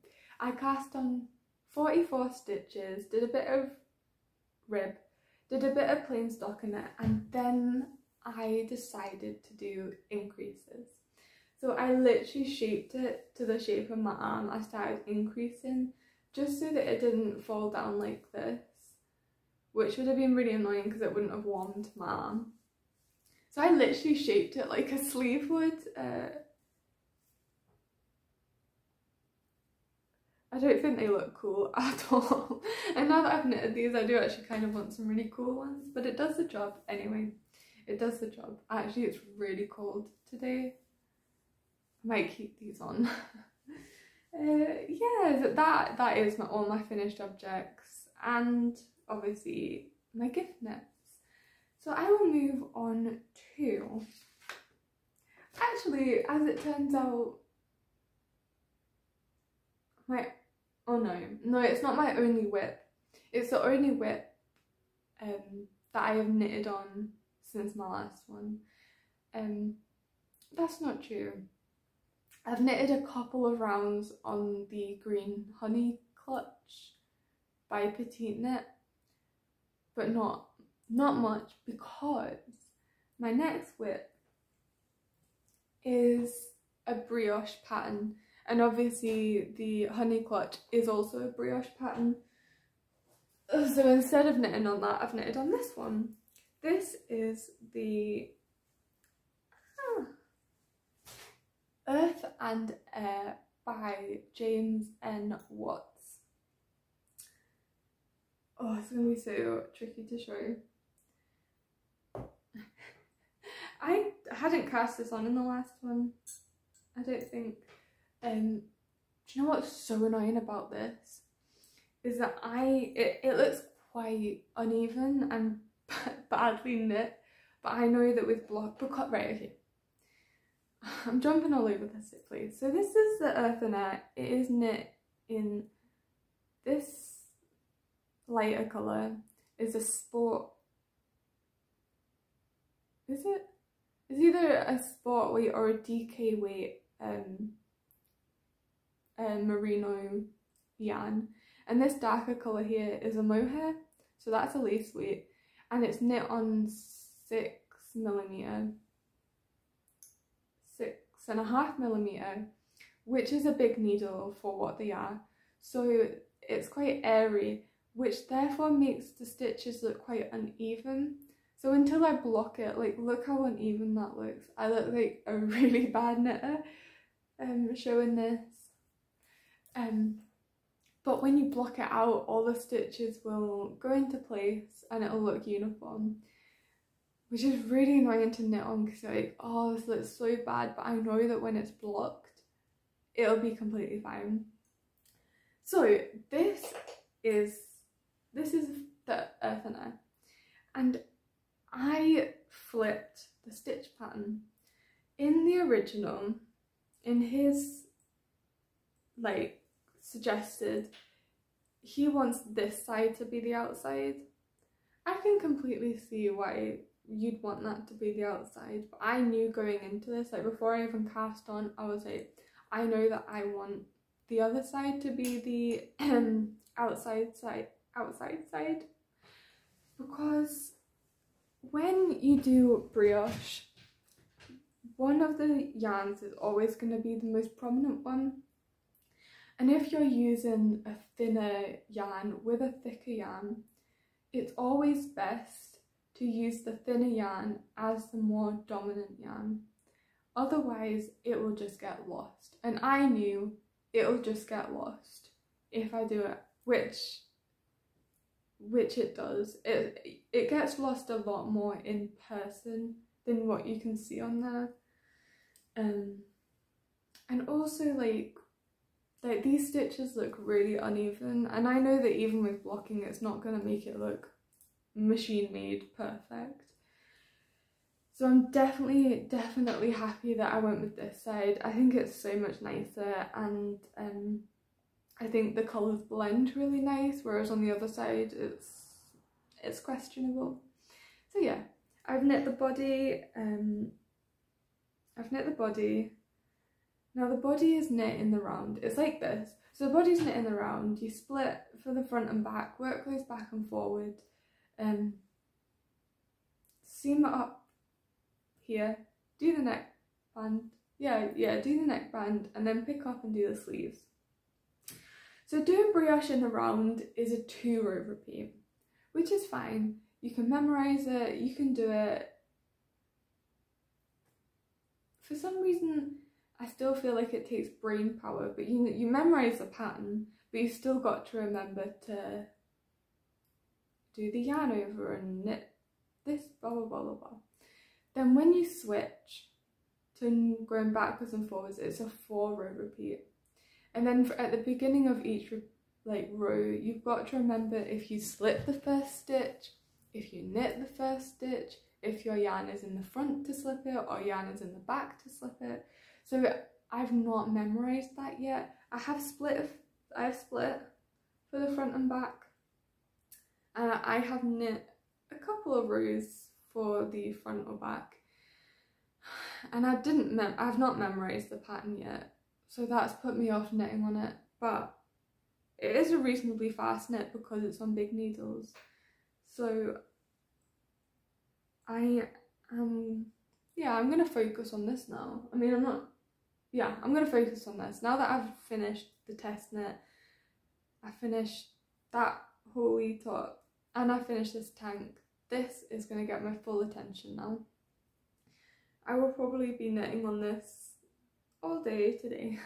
I cast on 44 stitches, did a bit of rib, did a bit of plain stockinette, and then I decided to do increases. So I literally shaped it to the shape of my arm. I started increasing just so that it didn't fall down like this, which would have been really annoying because it wouldn't have warmed my arm. So I literally shaped it like a sleeve would. I don't think they look cool at all. And now that I've knitted these, I do actually kind of want some really cool ones, but it does the job anyway. It does the job. Actually, it's really cold today. I might keep these on. Yeah, that is all my finished objects, and obviously my gift knits. So I will move on to, actually, as it turns out, no, it's not my only whip. It's the only whip that I have knitted on since my last one. That's not true. I've knitted a couple of rounds on the green honey clutch by Petite Knit, but not much, because my next whip is a brioche pattern, and obviously the honey clutch is also a brioche pattern. So instead of knitting on that, I've knitted on this one. This is the Earth and Air by James N. Watts. Oh, it's going to be so tricky to show. I hadn't cast this on in the last one, I don't think. Do you know what's so annoying about this? Is that it looks quite uneven and badly knit, but I know that with block, because, right, okay. I'm jumping all over this place. So this is the Earth and Air. It is knit in this lighter colour. Is a sport. Is it? It's either a sport weight or a DK weight merino yarn. And this darker colour here is a mohair. So that's a lace weight. And it's knit on 6mm. 6.5mm, which is a big needle for what they are, so it's quite airy, which therefore makes the stitches look quite uneven. So until I block it, like, look how uneven that looks. I look like a really bad knitter showing this, but when you block it out, all the stitches will go into place and it'll look uniform, which is really annoying to knit on, because you're like, oh, this looks so bad, but I know that when it's blocked, it'll be completely fine. So this is the Earth and Air, and I flipped the stitch pattern. In the original, in his like suggested, he wants this side to be the outside. I can completely see why you'd want that to be the outside, but I knew going into this, like before I even cast on, I was like, I know that I want the other side to be the outside side, because when you do brioche, one of the yarns is always going to be the most prominent one, and if you're using a thinner yarn with a thicker yarn, it's always best to use the thinner yarn as the more dominant yarn. Otherwise, it will just get lost. And I knew it'll just get lost if I do it, which it does. It gets lost a lot more in person than what you can see on there. And also like these stitches look really uneven, and I know that even with blocking it's not going to make it look machine made perfect. So I'm definitely happy that I went with this side. I think it's so much nicer, and I think the colours blend really nice, whereas on the other side it's questionable. So yeah, I've knit the body. Now the body is knit in the round. It's like this. So the body's knit in the round. You split for the front and back, work those back and forward, seam it up here, do the neckband, do the neckband, and then pick up and do the sleeves. So doing brioche in the round is a 2-row repeat, which is fine. You can memorise it, you can do it. For some reason, I still feel like it takes brain power, but you memorise the pattern, but you've still got to remember to do the yarn over and knit this, blah blah blah blah blah. Then when you switch to going backwards and forwards, it's a 4-row repeat. And then at the beginning of each row, you've got to remember if you slip the first stitch, if you knit the first stitch, if your yarn is in the front to slip it or yarn is in the back to slip it. So I've not memorised that yet. I have split for the front and back, and I have knit a couple of rows for the front or back, and I've not memorised the pattern yet, so that's put me off knitting on it. But it is a reasonably fast knit because it's on big needles, so I'm gonna focus on this now. I mean, I'm gonna focus on this now that I've finished the test knit. I finished that holy top and I finished this tank. This is gonna get my full attention now. I will probably be knitting on this all day today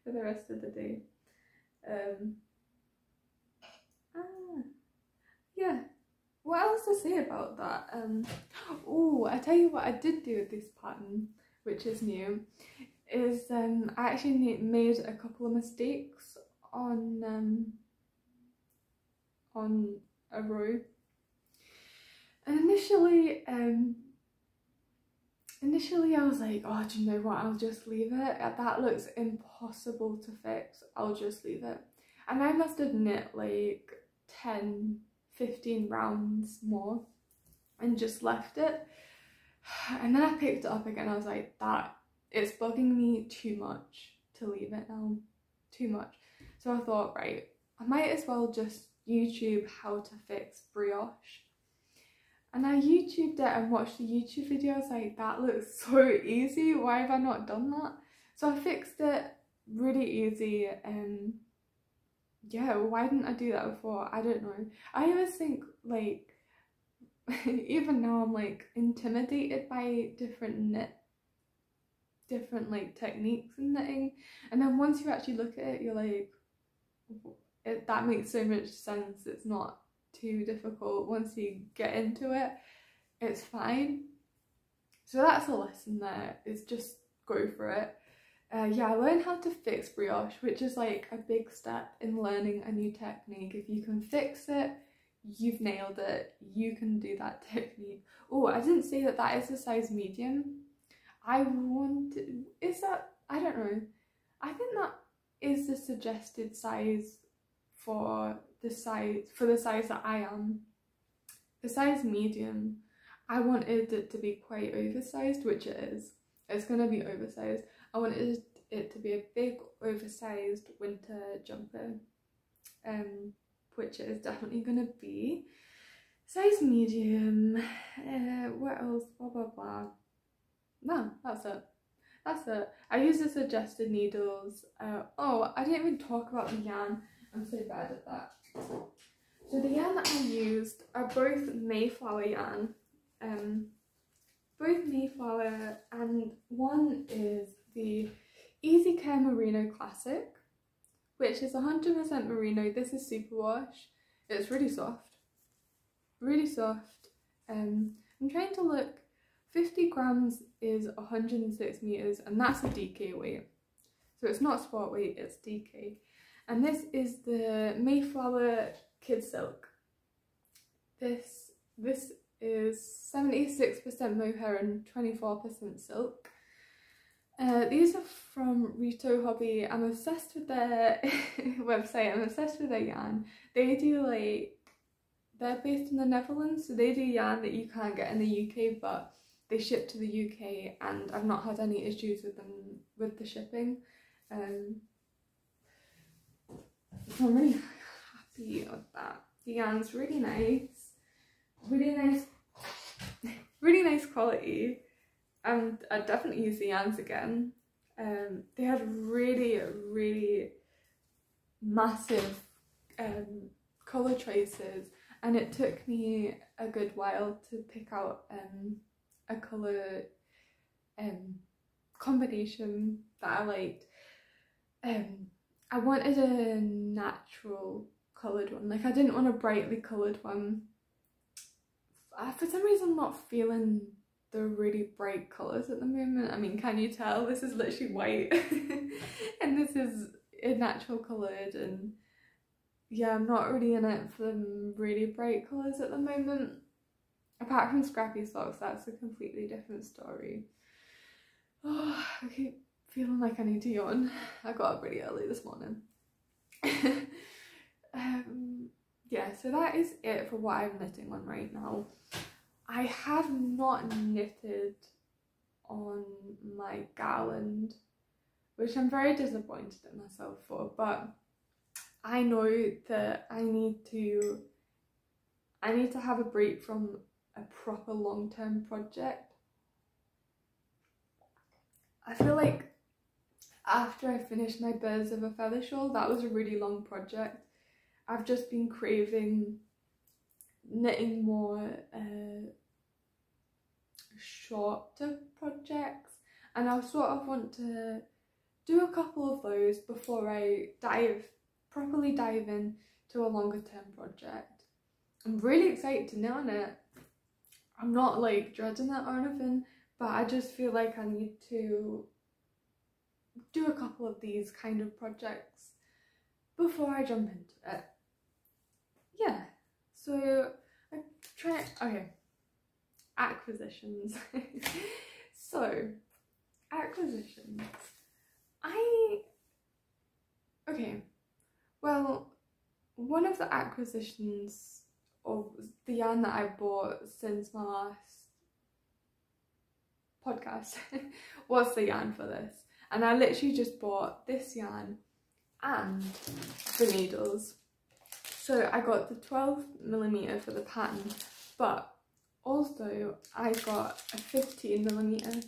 for the rest of the day. Yeah. What else to say about that? Oh, I tell you what I did do with this pattern, which is new, is I actually made a couple of mistakes on a row. And initially I was like, oh, do you know what, I'll just leave it. That looks impossible to fix, I'll just leave it. And I must have knit like 10-15 rounds more and just left it. And then I picked it up again. I was like, it's bugging me too much to leave it now, too much. So I thought, right, I might as well just YouTube how to fix brioche. And I YouTubed it and watched the YouTube video. I was like, that looks so easy, why have I not done that? So I fixed it really easy. Yeah, why didn't I do that before? I don't know. I always think, like, even now I'm like intimidated by different like techniques in knitting, and then once you actually look at it, you're like, that makes so much sense. It's not too difficult. Once you get into it, it's fine. So that's a lesson there, is just go for it. Yeah, learn how to fix brioche, which is like a big step in learning a new technique. If you can fix it, you've nailed it. You can do that technique. Oh, I didn't say that is a size medium. I don't know. I think that is the suggested size for the size that I am. The size medium, I wanted it to be quite oversized, which it is. It's going to be oversized. I wanted it to be a big oversized winter jumper, which it is definitely going to be. Size medium, what else, blah blah blah. No, that's it. That's it. I use the suggested needles. Oh, I didn't even talk about the yarn. I'm so bad at that. So the yarn that I used are both Mayflower yarn. Both Mayflower, and one is the Easy Care Merino Classic, which is 100% merino. This is superwash. It's really soft. Really soft. I'm trying to look. 50 grams is 106 meters, and that's a DK weight. So it's not sport weight, it's DK. And this is the Mayflower Kid Silk. This is 76% mohair and 24% silk. These are from Rito Hobby. I'm obsessed with their website. I'm obsessed with their yarn. They do they're based in the Netherlands, so they do yarn that you can't get in the UK, but they ship to the UK, and I've not had any issues with them with the shipping. So I'm really happy with that. The yarn's really nice, really nice quality, and I'd definitely use the yarns again. They had really massive colour choices, and it took me a good while to pick out a colour combination that I liked. I wanted a natural coloured one. Like, I didn't want a brightly coloured one. For some reason I'm not feeling the really bright colours at the moment. I mean, can you tell? This is literally white and this is a natural coloured, and yeah, I'm not really in it for the really bright colours at the moment. Apart from Scrappy Socks, that's a completely different story. Oh, I keep feeling like I need to yawn. I got up really early this morning. Yeah, so that is it for what I'm knitting on right now. I have not knitted on my garland, which I'm very disappointed in myself for, but I know that I need to have a break from a proper long-term project. I feel like after I finished my Birds of a Feather shawl, that was a really long project. I've just been craving knitting more shorter projects, and I sort of want to do a couple of those before I properly dive in to a longer term project. I'm really excited to knit on it. I'm not like dreading it or anything, but I just feel like I need to do a couple of these kind of projects before I jump into it. Yeah, so I try. Okay, acquisitions. So acquisitions. Okay, well, one of the acquisitions of the yarn that I bought since my last podcast was the yarn for this, and I literally just bought this yarn and the needles. So I got the 12mm for the pattern, but also I got a 15mm.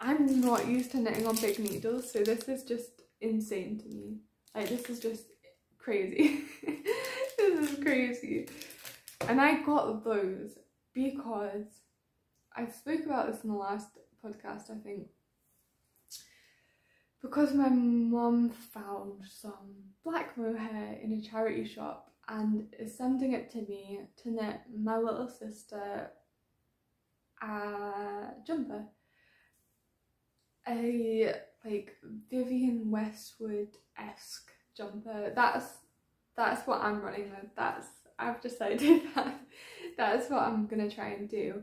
I'm not used to knitting on big needles, so this is just insane to me. Like, this is just crazy. This is crazy. And I got those because I spoke about this in the last podcast, I think. Because my mum found some black mohair in a charity shop and is sending it to me to knit my little sister a jumper. A like Vivienne Westwood-esque jumper. That's what I'm running with. I've decided that's what I'm gonna try and do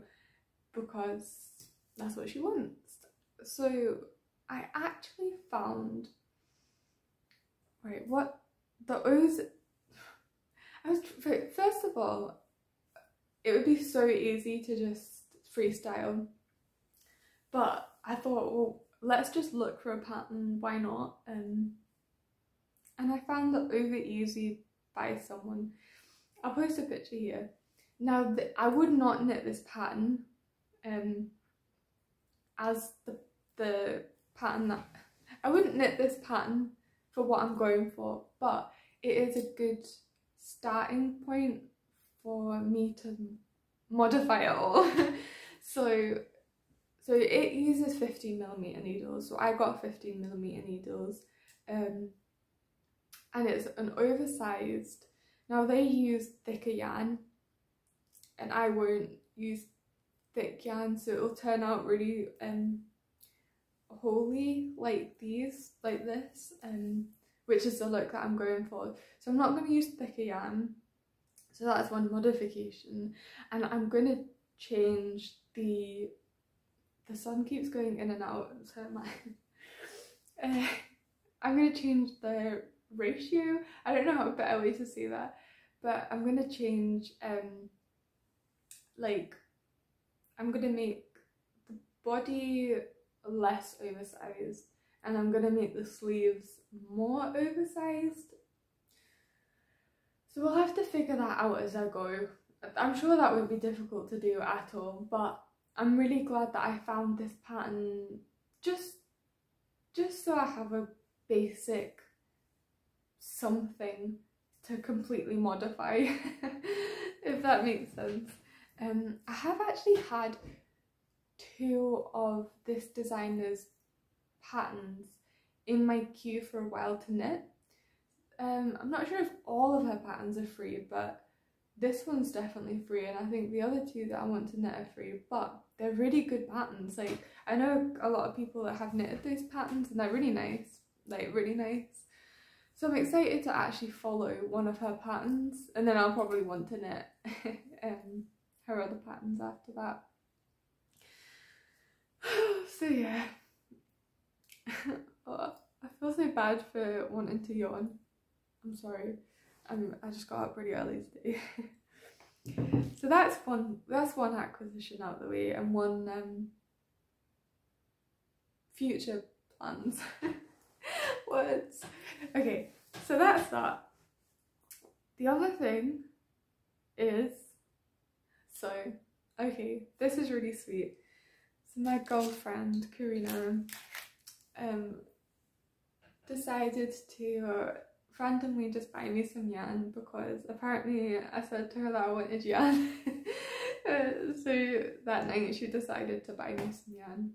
because that's what she wants. So I actually found, right, what the O's, First of all, it would be so easy to just freestyle, but I thought, well, let's just look for a pattern, why not? And I found that Over Easy by someone. I'll post a picture here. Now, I would not knit this pattern as the pattern that, I wouldn't knit this pattern for what I'm going for, but it is a good starting point for me to modify it all. so it uses 15mm needles, so I got 15mm needles, and it's an oversized. Now they use thicker yarn and I won't use thick yarn, so it'll turn out really holy like this, which is the look that I'm going for. So I'm not going to use thicker yarn, so that's one modification. And I'm going to change the sun keeps going in and out, so I'm going to change the ratio. I don't know how a better way to say that, but I'm going to change I'm going to make the body less oversized and I'm going to make the sleeves more oversized. So we'll have to figure that out as I go. I'm sure that would be difficult to do at all, but I'm really glad that I found this pattern just so I have a basic something to completely modify, if that makes sense. I have actually had 2 of this designer's patterns in my queue for a while to knit. I'm not sure if all of her patterns are free, but this one's definitely free, and I think the other 2 that I want to knit are free, but they're really good patterns. Like, I know a lot of people that have knitted those patterns and they're really nice, like really nice. So I'm excited to actually follow one of her patterns, and then I'll probably want to knit her other patterns after that. So yeah. Oh, I feel so bad for wanting to yawn. I'm sorry. I just got up pretty early today. So that's one acquisition out of the way, and one future plans. Words. Okay, so that's that. The other thing is, okay, this is really sweet. So my girlfriend Karina decided to randomly just buy me some yarn, because apparently I said to her that I wanted yarn. So that night she decided to buy me some yarn,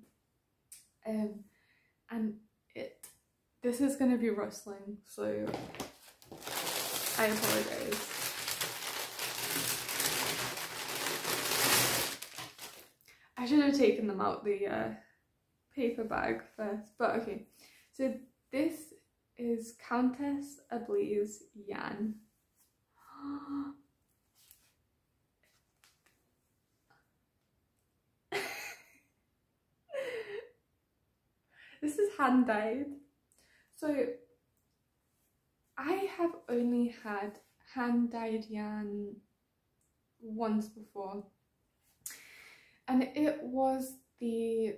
and this is going to be rustling, so I apologise. I should have taken them out the paper bag first, but okay. So this is Countess Ablaze yarn. This is hand dyed. So I have only had hand dyed yarn once before, and it was the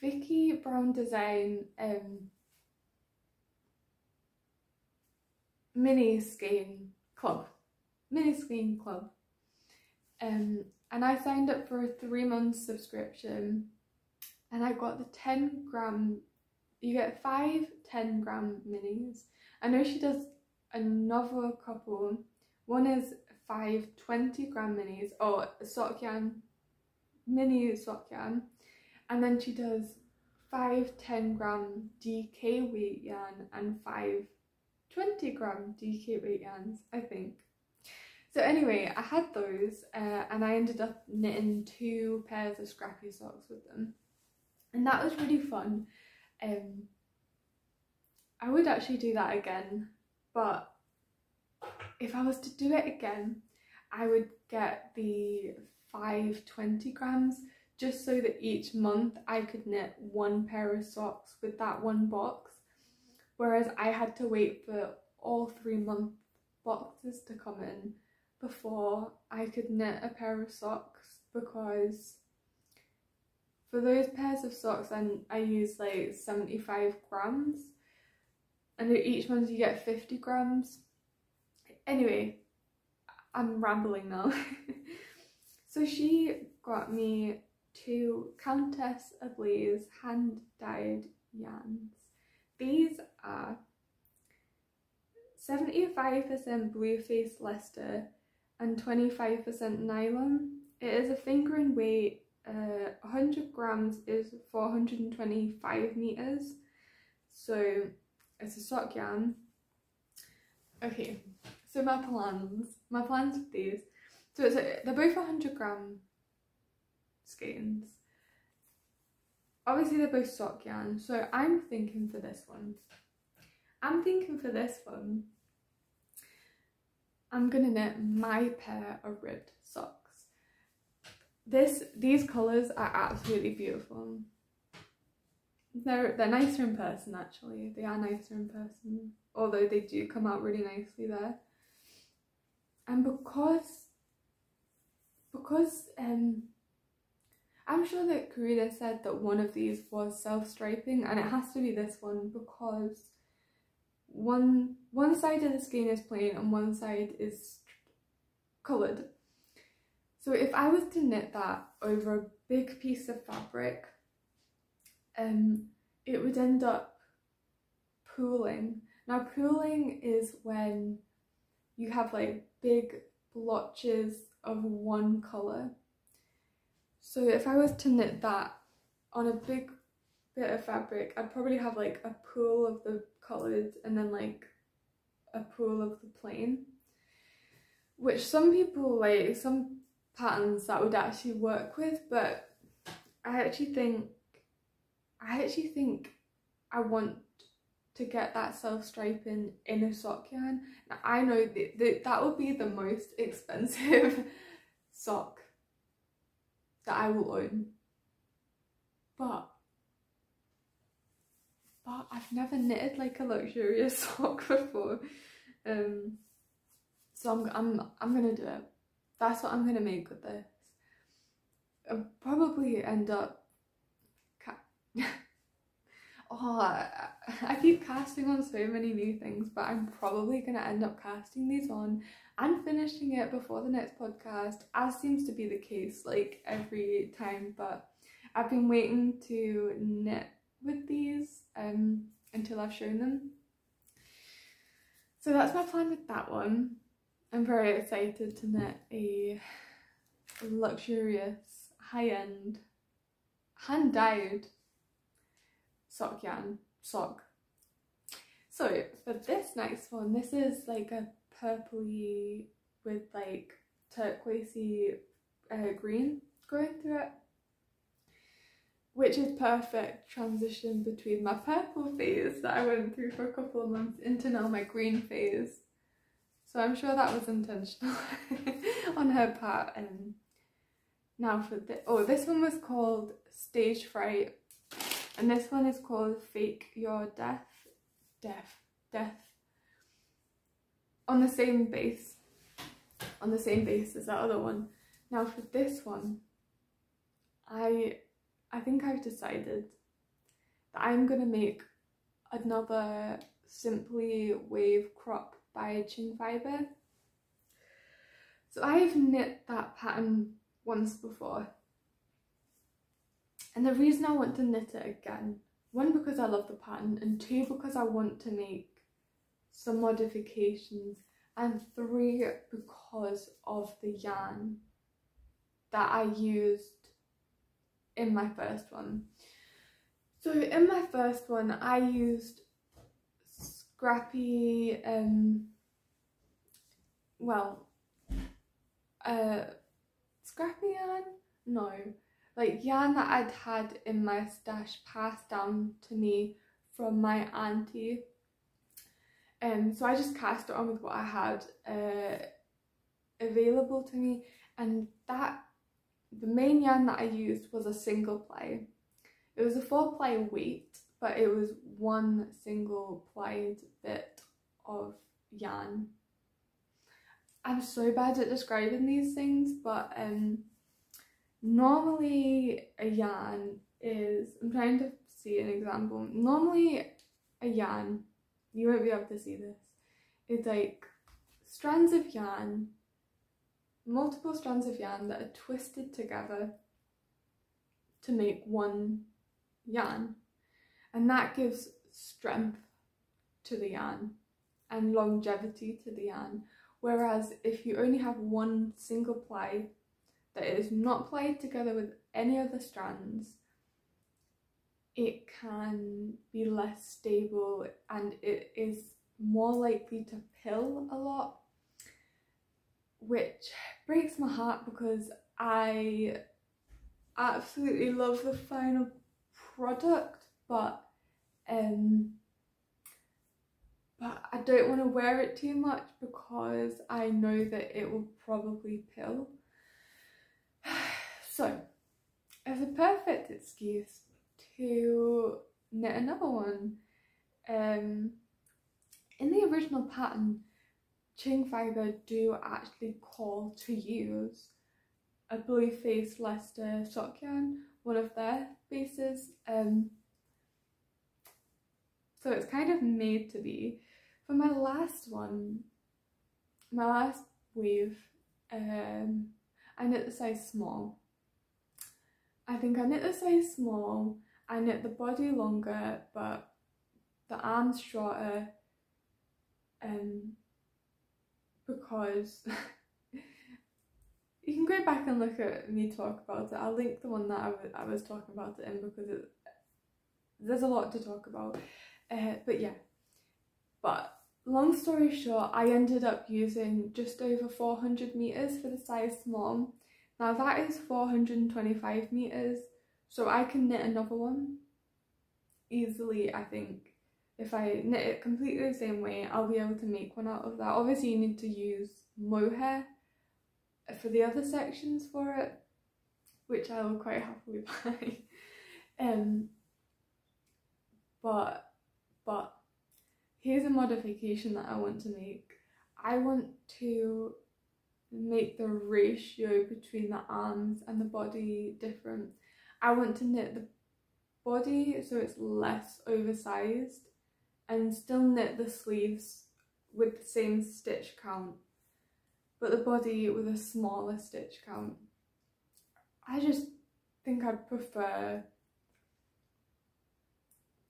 Vicky Brown Design mini skein club, and I signed up for a 3-month subscription, and I got the 10-gram. You get 5 10-gram minis. I know she does another couple. One is 5 20-gram minis, or sock yarn, mini sock yarn, and then she does 5 10-gram DK weight yarn and 5 20-gram DK weight yarns, I think. So anyway, I had those and I ended up knitting 2 pairs of scrappy socks with them, and that was really fun. I would actually do that again, but if I was to do it again, I would get the 5 20 grams, just so that each month I could knit 1 pair of socks with that 1 box, whereas I had to wait for all 3 months boxes to come in before I could knit a pair of socks, because for those pairs of socks I use like 75 grams, and each ones you get 50 grams. Anyway, I'm rambling now. So she got me 2 Countess Ablaze hand-dyed yarns. These are 75% Blueface Leicester and 25% nylon. It is a fingering weight. 100 grams is 425 meters. So it's a sock yarn. Okay, so my plans with these. So they're both 100-gram skeins. Obviously they're both sock yarn, so I'm thinking for this one, I'm gonna knit my pair of ribbed socks. These colours are absolutely beautiful. They're nicer in person, actually. They are nicer in person, although they do come out really nicely there. And because I'm sure that Karina said that one of these was self-striping, and it has to be this one, because one side of the skein is plain and one side is coloured. So if I was to knit that over a big piece of fabric, it would end up pooling. Now, pooling is when you have like big blotches of one colour. So if I was to knit that on a big bit of fabric, I'd probably have like a pool of the coloured and then like a pool of the plain, which some people like, some patterns that would actually work with, but I actually think I want to get that self-striping in a sock yarn. Now, I know that would be the most expensive sock that I will own, but I've never knitted like a luxurious sock before, so I'm gonna do it. That's what I'm gonna make with this. I'll probably end up I keep casting on so many new things, but I'm probably going to end up casting these on and finishing it before the next podcast, as seems to be the case like every time, but I've been waiting to knit with these until I've shown them. So that's my plan with that one. I'm very excited to knit a luxurious, high-end, hand-dyed sock yarn sock. So for this next one, this is like a purpley with like turquoisey green going through it, which is perfect transition between my purple phase that I went through for a couple of months into now my green phase. So I'm sure that was intentional on her part. Now for this one was called Stage Fright, and this one is called Fake Your Death. On the same base as that other one. Now for this one, I think I've decided that I'm gonna make another Simply Wave crop by Chin Fibre. So I've knit that pattern once before, and the reason I want to knit it again, one, because I love the pattern, and two, because I want to make some modifications, and three, because of the yarn that I used in my first one. So in my first one I used scrappy scrappy yarn? No, like yarn that I'd had in my stash passed down to me from my auntie. So I just cast it on with what I had available to me, and the main yarn that I used was a single ply. It was a 4-ply weight, but it was one single plied bit of yarn. I'm so bad at describing these things, but normally a yarn is, I'm trying to see an example. Normally a yarn, you won't be able to see this, it's like strands of yarn, multiple strands of yarn that are twisted together to make one yarn, and that gives strength to the yarn and longevity to the yarn. Whereas if you only have one single ply that is not plied together with any other strands, it can be less stable and it is more likely to pill a lot, which breaks my heart because I absolutely love the final product, but I don't want to wear it too much because I know that it will probably pill. So, as a perfect excuse to knit another one, in the original pattern, Ching Fibre do actually call to use a blue face Leicester sock yarn, one of their bases, so it's kind of made to be. For my last one, my last weave, I knit the size small. I think I knit the size small, I knit the body longer but the arms shorter, because you can go back and look at me talk about it. I'll link the one that I was talking about it in because there's a lot to talk about. But yeah, but long story short, I ended up using just over 400 meters for the size small. Now that is 425 meters, so I can knit another one easily. I think if I knit it completely the same way, I'll be able to make one out of that. Obviously you need to use mohair for the other sections for it, which I will quite happily buy. But here's a modification that I want to make. I want to make the ratio between the arms and the body different. I want to knit the body so it's less oversized and still knit the sleeves with the same stitch count, but the body with a smaller stitch count. I just think I'd prefer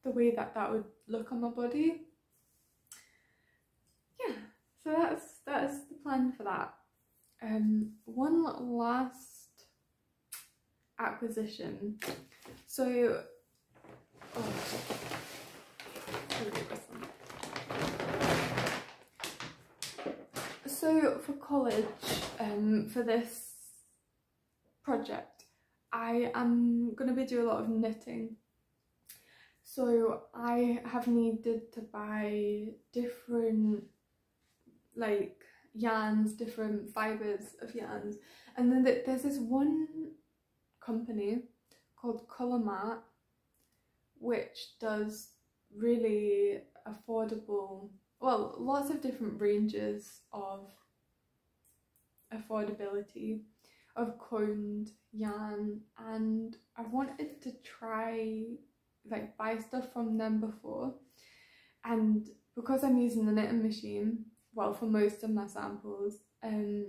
the way that that would look on my body. Yeah, so that's the plan for that. One last acquisition. So, so for college, for this project, I am going to be doing a lot of knitting. So I have needed to buy different like yarns, different fibres of yarns, and then there's this one company called Colour Mart which does really affordable, well, lots of different ranges of affordability of coned yarn, and I wanted to try like buy stuff from them before, and because I'm using the knitting machine, well, for most of my samples, I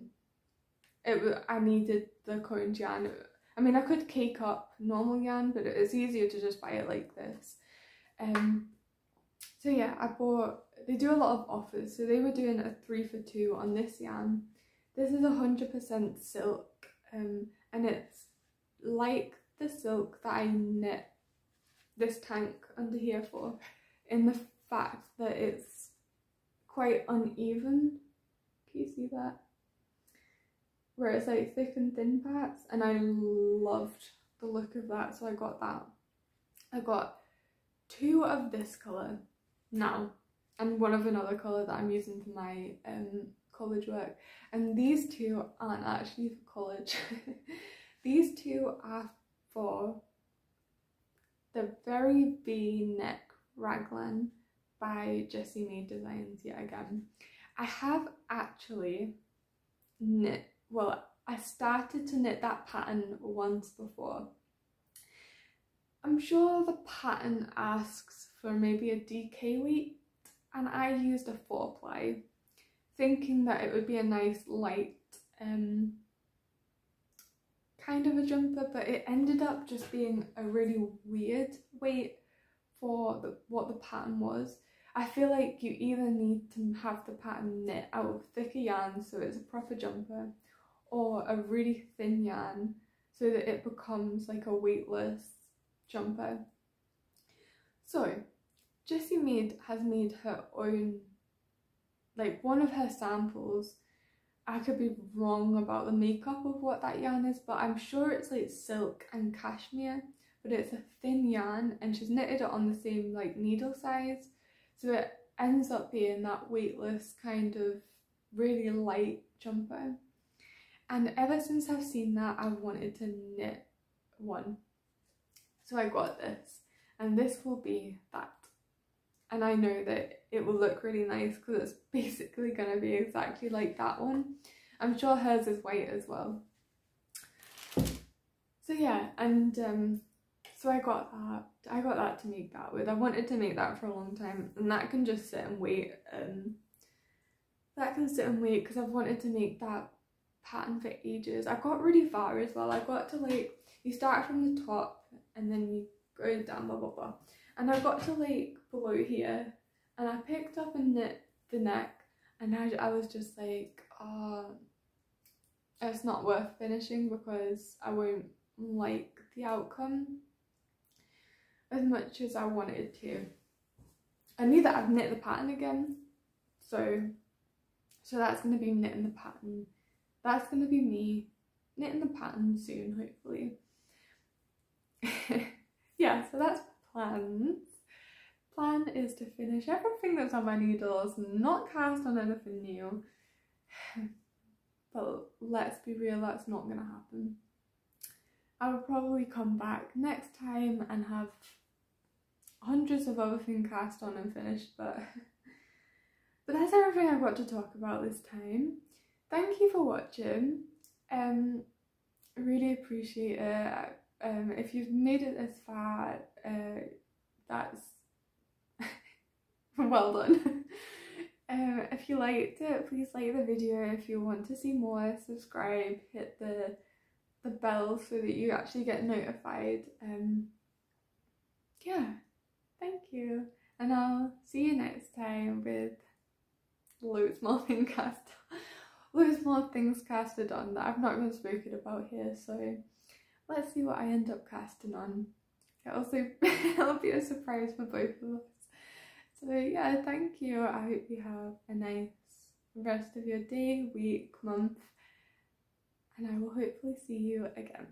needed the coned yarn. I mean, I could cake up normal yarn, but it's easier to just buy it like this. So yeah, they do a lot of offers, so they were doing a 3 for 2 on this yarn. This is 100% silk, and it's like the silk that I knit this tank under here for, in the fact that it's quite uneven. Can you see that? Where it's like thick and thin parts, and I loved the look of that, so I got that. I got 2 of this colour now, and one of another colour that I'm using for my college work, and these 2 aren't actually for college. These 2 are for the Very V-neck raglan by Jessie May Designs yet again. I have actually knit, well, I started to knit that pattern once before. I'm sure the pattern asks for maybe a DK weight, and I used a 4-ply, thinking that it would be a nice light kind of a jumper, but it ended up just being a really weird weight for what the pattern was. I feel like you either need to have the pattern knit out of thicker yarn so it's a proper jumper, or a really thin yarn so that it becomes like a weightless jumper. So Jessie has made her own, like one of her samples. I could be wrong about the makeup of what that yarn is, but I'm sure it's like silk and cashmere, but it's a thin yarn, and she's knitted it on the same like needle size, so it ends up being that weightless kind of really light jumper. And ever since I've seen that, I've wanted to knit one. So I got this, and this will be that. And I know that it will look really nice because it's basically going to be exactly like that one. I'm sure hers is white as well. So yeah, and so I got that to make that with. I wanted to make that for a long time, and that can just sit and wait. That can sit and wait because I've wanted to make that pattern for ages. I got really far as well. I got to like, you start from the top and then you go down, blah blah blah. And I got to like below here, and I picked up and knit the neck, and I was just like, oh, it's not worth finishing because I won't like the outcome as much as I wanted to. I knew that I've knit the pattern again, so that's going to be knitting the pattern. That's going to be me knitting the pattern soon, hopefully. Yeah, so that's plans. Plan is to finish everything that's on my needles, not cast on anything new. But let's be real, that's not gonna happen. I will probably come back next time and have hundreds of other things cast on and finished, but that's everything I've got to talk about this time. Thank you for watching. I really appreciate it. If you've made it this far, that's well done. If you liked it, please like the video. If you want to see more, subscribe, hit the bell so that you actually get notified. Yeah, thank you, and I'll see you next time with loads more things casted on that I've not even spoken about here. So let's see what I end up casting on. It'll be a surprise for both of us. So yeah, thank you. I hope you have a nice rest of your day, week, month, and I will hopefully see you again.